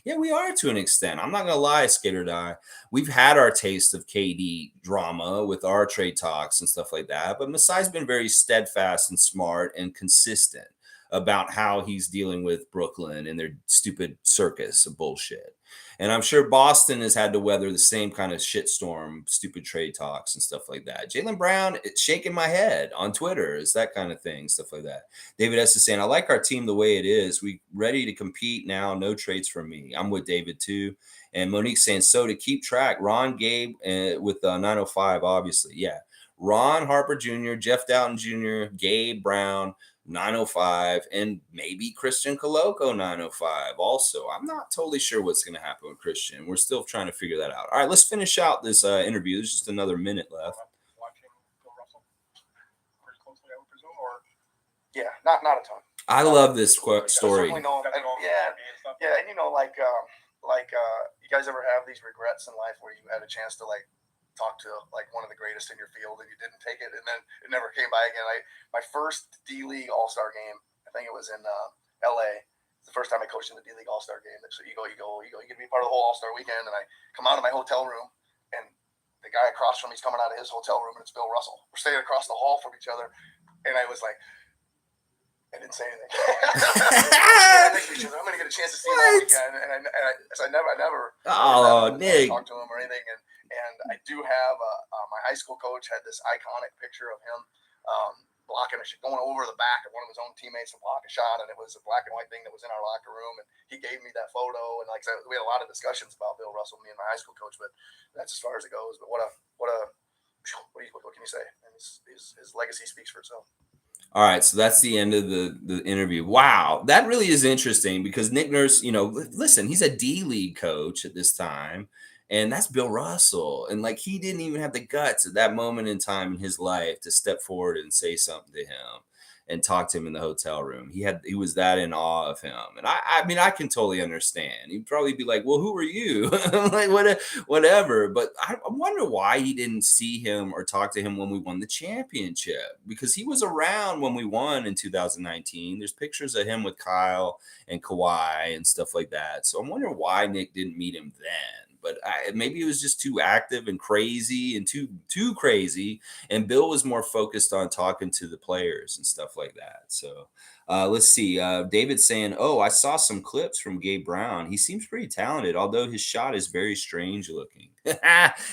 Yeah, we are to an extent. I'm not going to lie, Skitter Die. We've had our taste of KD drama with our trade talks and stuff like that, but Masai's been very steadfast and smart and consistent about how he's dealing with Brooklyn and their stupid circus of bullshit. And I'm sure Boston has had to weather the same kind of shitstorm, stupid trade talks and stuff like that. Jaylen Brown, it's shaking my head on Twitter. It's that kind of thing, stuff like that. David S. is saying, I like our team the way it is. We ready to compete now. No trades from me. I'm with David too. And Monique saying, so to keep track, Ron, Gabe with 905, obviously. Yeah. Ron Harper Jr., Jeff Doughton Jr., Gabe Brown, 905, and maybe Christian Coloco 905 also. I'm not totally sure what's going to happen with Christian. We're still trying to figure that out. All right, let's finish out this interview. There's just another minute left. Watching Bill Russell pretty closely, I would presume, or yeah, not a ton. I love this story. Yeah, Yeah, and you guys ever have these regrets in life where you had a chance to like talk to like one of the greatest in your field and you didn't take it, and then it never came by again? My first D League All Star game, I think it was in L.A. It's the first time I coached in the D League All Star game. So you get to be part of the whole All Star weekend, and I come out of my hotel room, and the guy across from me's coming out of his hotel room, and it's Bill Russell. We're staying across the hall from each other, and I was like, I didn't say anything. I'm going to get a chance to see him all weekend, and I never Nick, talked to him or anything. And I do have my high school coach had this iconic picture of him going over the back of one of his own teammates to block a shot, and it was a black and white thing that was in our locker room, and he gave me that photo. And like I said, we had a lot of discussions about Bill Russell, me and my high school coach, but that's as far as it goes. But what can you say? And his legacy speaks for itself. All right, so that's the end of the interview. Wow, that really is interesting because Nick Nurse, listen, he's a D League coach at this time, and that's Bill Russell, and like he didn't even have the guts at that moment in time in his life to step forward and say something to him and talk to him in the hotel room. He was that in awe of him, and I mean I can totally understand. He'd probably be like, "Well, who are you?" Like whatever. But I wonder why he didn't see him or talk to him when we won the championship, because he was around when we won in 2019. There's pictures of him with Kyle and Kawhi and stuff like that. So I'm wondering why Nick didn't meet him then. But maybe it was just too active and crazy and too crazy. And Bill was more focused on talking to the players and stuff like that. So let's see. David's saying, "Oh, I saw some clips from Gabe Brown. He seems pretty talented, although his shot is very strange looking."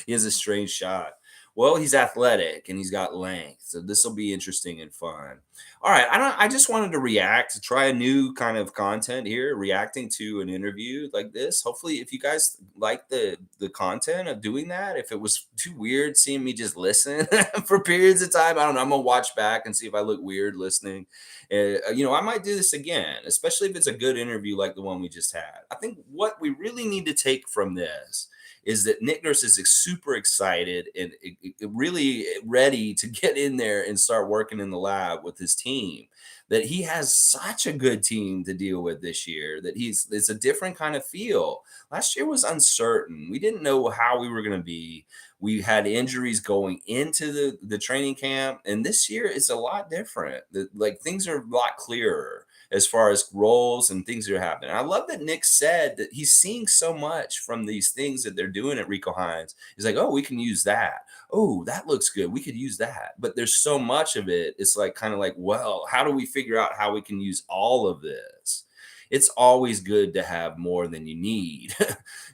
He has a strange shot. Well, he's athletic and he's got length, so this will be interesting and fun. All right, I just wanted to react, try a new kind of content here, reacting to an interview like this. Hopefully, if you guys like the content of doing that, if it was too weird seeing me just listen for periods of time, I don't know. I'm gonna watch back and see if I look weird listening. I might do this again, especially if it's a good interview like the one we just had. I think what we really need to take from this is that Nick Nurse is super excited and really ready to get in there and start working in the lab with his team. That he has such a good team to deal with this year, that it's a different kind of feel. Last year was uncertain. We didn't know how we were going to be. We had injuries going into the training camp, and this year it's a lot different. Like things are a lot clearer as far as roles and things that are happening. I love that Nick said that he's seeing so much from these things that they're doing at Rico Hines. He's like, "Oh, we can use that. Oh, that looks good. We could use that." But there's so much of it. It's like kind of like, well, how do we figure out how we can use all of this? It's always good to have more than you need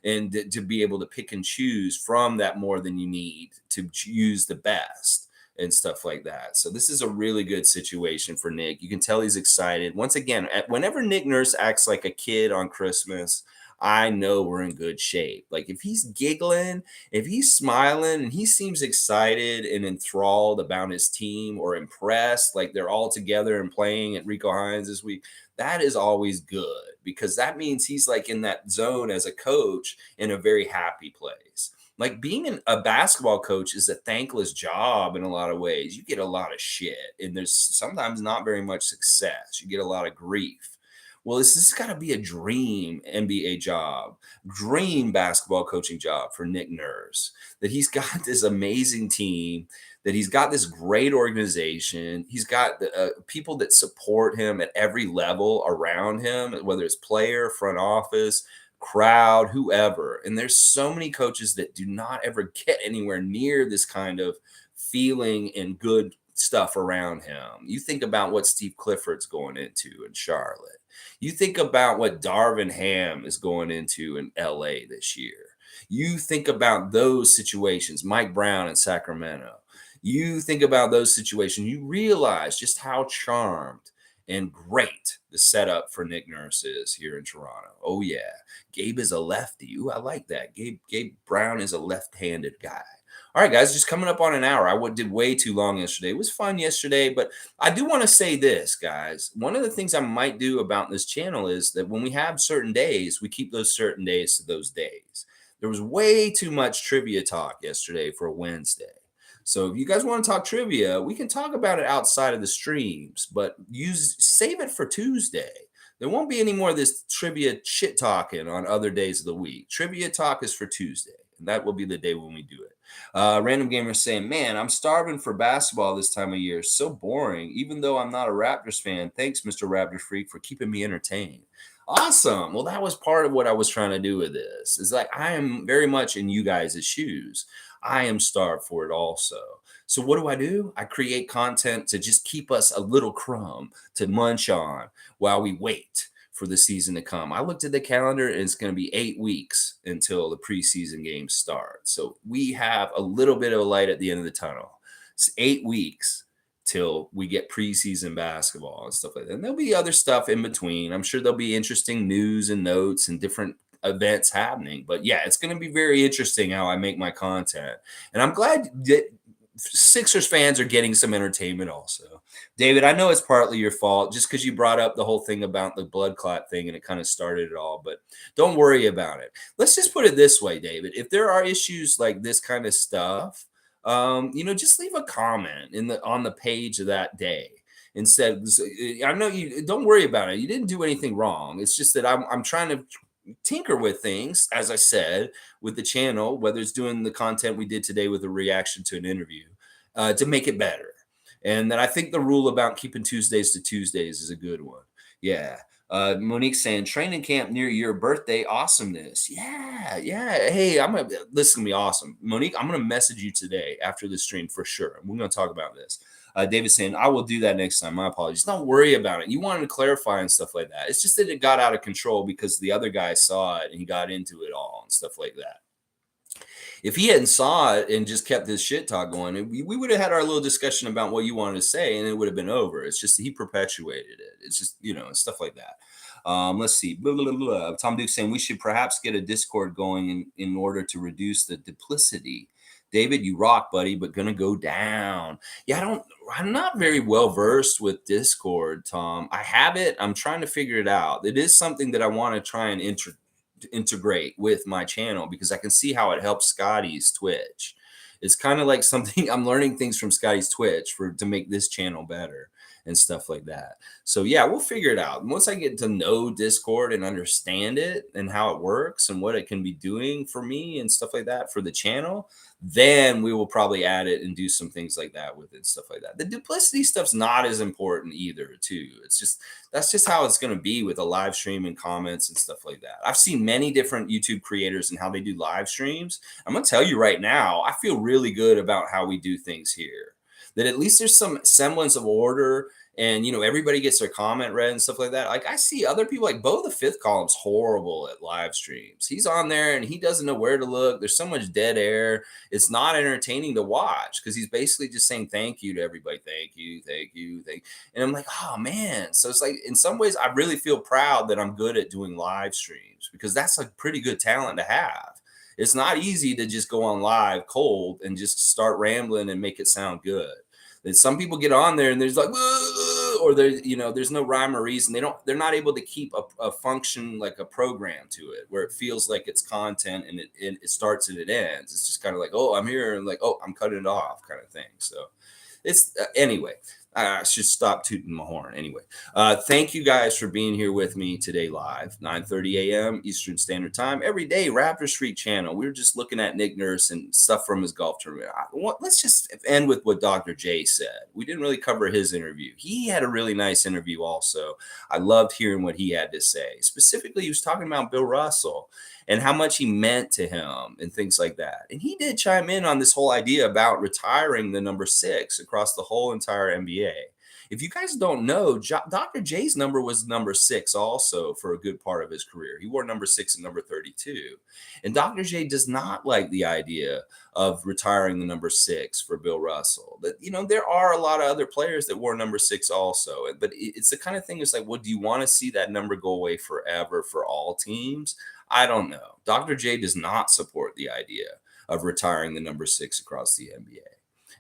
and to be able to pick and choose from that more than you need to use the best and stuff like that. So this is a really good situation for Nick. You can tell he's excited. Once again, whenever Nick Nurse acts like a kid on Christmas, I know we're in good shape. Like if he's giggling, if he's smiling and he seems excited and enthralled about his team or impressed, like they're all together and playing at Rico Hines this week, that is always good because that means he's like in that zone as a coach in a very happy place. Like being a basketball coach is a thankless job in a lot of ways. You get a lot of shit and there's sometimes not very much success. You get a lot of grief. Well, this has got to be a dream NBA job, dream basketball coaching job for Nick Nurse, that he's got this amazing team, that he's got this great organization. He's got people that support him at every level around him, whether it's player, front office, crowd, whoever. And there's so many coaches that do not ever get anywhere near this kind of feeling and good stuff around him. You think about what Steve Clifford's going into in Charlotte. You think about what Darvin Ham is going into in LA this year. You think about those situations, Mike Brown in Sacramento. You think about those situations, you realize just how charmed and great the setup for Nick Nurse is here in Toronto. Oh, yeah. Gabe is a lefty. Ooh, I like that. Gabe Brown is a left-handed guy. All right, guys, just coming up on an hour. I did way too long yesterday. It was fun yesterday, but I do want to say this, guys. One of the things I might do about this channel is that when we have certain days, we keep those certain days to those days. There was way too much trivia talk yesterday for Wednesday. So if you guys want to talk trivia, we can talk about it outside of the streams, but save it for Tuesday. There won't be any more of this trivia shit talking on other days of the week. Trivia talk is for Tuesday, and that will be the day when we do it. Random Gamer saying, man, I'm starving for basketball this time of year. So boring, even though I'm not a Raptors fan. Thanks, Mr. Raptor Freak, for keeping me entertained. Awesome. Well, that was part of what I was trying to do with this. Is like I am very much in you guys' shoes. I am starved for it also. So what do? I create content to just keep us a little crumb to munch on while we wait for the season to come. I looked at the calendar and it's going to be 8 weeks until the preseason games start. So we have a little bit of a light at the end of the tunnel. It's 8 weeks till we get preseason basketball and stuff like that. And there'll be other stuff in between. I'm sure there'll be interesting news and notes and different events happening. But yeah, it's going to be very interesting how I make my content. And I'm glad that Sixers fans are getting some entertainment also. David, I know it's partly your fault just because you brought up the whole thing about the blood clot thing and it kind of started it all, but don't worry about it. Let's just put it this way, David. If there are issues like this kind of stuff, just leave a comment on the page of that day. Instead, I know you don't worry about it. You didn't do anything wrong. It's just that I'm trying to tinker with things, as I said, with the channel, whether it's doing the content we did today with a reaction to an interview, to make it better. And then I think the rule about keeping Tuesdays to Tuesdays is a good one. Yeah. Monique saying training camp near your birthday awesomeness. Yeah. Hey, listen to me. Awesome. Monique, I'm going to message you today after the stream for sure. We're going to talk about this. David saying, I will do that next time. My apologies. Don't worry about it. You wanted to clarify and stuff like that. It's just that it got out of control because the other guy saw it and he got into it all and stuff like that. If he hadn't saw it and just kept this shit talk going, we would have had our little discussion about what you wanted to say and it would have been over. It's just he perpetuated it. It's just, stuff like that. Let's see. Blah, blah, blah. Tom Duke saying we should perhaps get a Discord going in order to reduce the duplicity. David, you rock, buddy, but gonna go down. Yeah, I'm not very well versed with Discord, Tom. I have it. I'm trying to figure it out. It is something that I want to try and integrate with my channel because I can see how it helps Scotty's Twitch. It's kind of like something I'm learning things from Scotty's Twitch to make this channel better and stuff like that. So yeah, we'll figure it out. Once I get to know Discord and understand it and how it works and what it can be doing for me and stuff like that for the channel, then we will probably add it and do some things like that with it and stuff like that. The duplicity stuff's not as important either, too. That's just how it's going to be with a live stream and comments and stuff like that. I've seen many different YouTube creators and how they do live streams. I'm going to tell you right now, I feel really good about how we do things here. That at least there's some semblance of order and, everybody gets their comment read and stuff like that. Like I see other people like Bo the Fifth Column's horrible at live streams. He's on there and he doesn't know where to look. There's so much dead air. It's not entertaining to watch because he's basically just saying thank you to everybody. Thank you. And I'm like, oh man. So it's like, in some ways, I really feel proud that I'm good at doing live streams because that's a pretty good talent to have. It's not easy to just go on live cold and just start rambling and make it sound good. That some people get on there and there's like, or there's no rhyme or reason. They're not able to keep a function like a program to it where it feels like it's content and it starts and it ends. It's just kind of like, oh, I'm here and like, oh, I'm cutting it off kind of thing. So it's anyway. I should stop tooting my horn. Anyway, thank you guys for being here with me today live, 9:30 a.m. Eastern Standard Time. Every day, Raptor Street Channel. We were just looking at Nick Nurse and stuff from his golf tournament. Let's just end with what Dr. J said. We didn't really cover his interview. He had a really nice interview also. I loved hearing what he had to say. Specifically, he was talking about Bill Russell and how much he meant to him and things like that. And he did chime in on this whole idea about retiring the number 6 across the whole entire NBA. If you guys don't know, Dr. J's number was number 6 also for a good part of his career. He wore number 6 and number 32. And Dr. J does not like the idea of retiring the number 6 for Bill Russell. But, there are a lot of other players that wore number 6 also. But it's the kind of thing that's like, well, do you want to see that number go away forever for all teams? I don't know. Dr. J does not support the idea of retiring the number 6 across the NBA.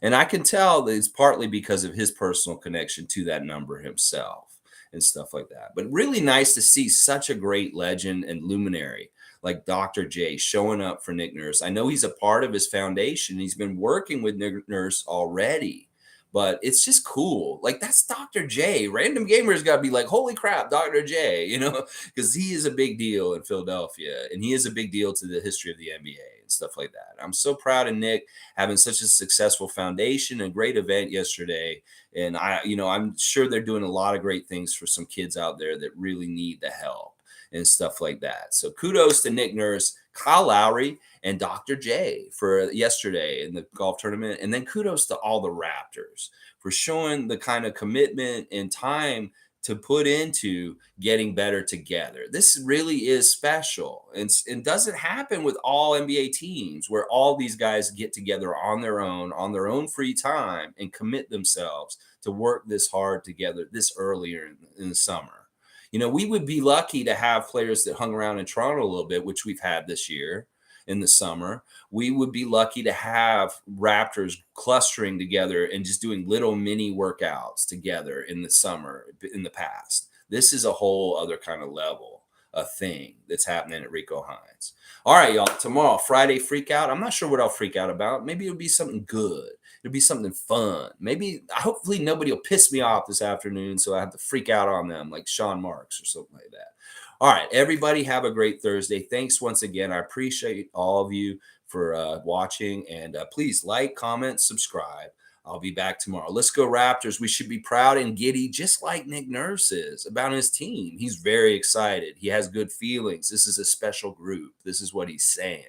And I can tell that it's partly because of his personal connection to that number himself and stuff like that. But really nice to see such a great legend and luminary like Dr. J showing up for Nick Nurse. I know he's a part of his foundation. He's been working with Nick Nurse already but it's just cool. Like, that's Dr. J. Random gamers got to be like, holy crap, Dr. J, you know, because he is a big deal in Philadelphia, and he is a big deal to the history of the NBA and stuff like that. I'm so proud of Nick having such a successful foundation, a great event yesterday. And I'm sure they're doing a lot of great things for some kids out there that really need the help and stuff like that. So kudos to Nick Nurse, Kyle Lowry, and Dr. J for yesterday in the golf tournament. And then kudos to all the Raptors for showing the kind of commitment and time to put into getting better together. This really is special, and doesn't happen with all NBA teams, where all these guys get together on their own free time, and commit themselves to work this hard together this earlier in the summer. You know, we would be lucky to have players that hung around in Toronto a little bit, which we've had this year in the summer. We would be lucky to have Raptors clustering together and just doing little mini workouts together in the summer in the past. This is a whole other kind of level of thing that's happening at Rico Hines. All right, y'all. Tomorrow, Friday freak out. I'm not sure what I'll freak out about. Maybe it'll be something good. It'll be something fun. Hopefully nobody will piss me off this afternoon, so I have to freak out on them like Sean Marks or something like that. All right, everybody have a great Thursday. Thanks once again. I appreciate all of you for watching, and please like, comment, subscribe. I'll be back tomorrow. Let's go Raptors. We should be proud and giddy, just like Nick Nurse is, about his team. He's very excited. He has good feelings. This is a special group. This is what he's saying.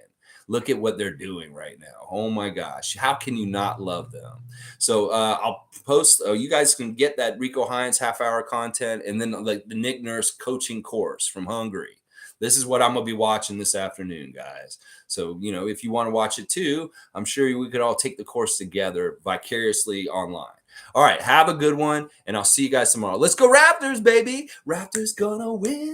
Look at what they're doing right now. Oh my gosh. How can you not love them? So I'll post, you guys can get that Rico Hines half-hour content, and then like the Nick Nurse coaching course from Hungary. This is what I'm going to be watching this afternoon, guys. So, you know, if you want to watch it too, I'm sure we could all take the course together vicariously online. All right, have a good one, and I'll see you guys tomorrow. Let's go Raptors, baby. Raptors gonna win.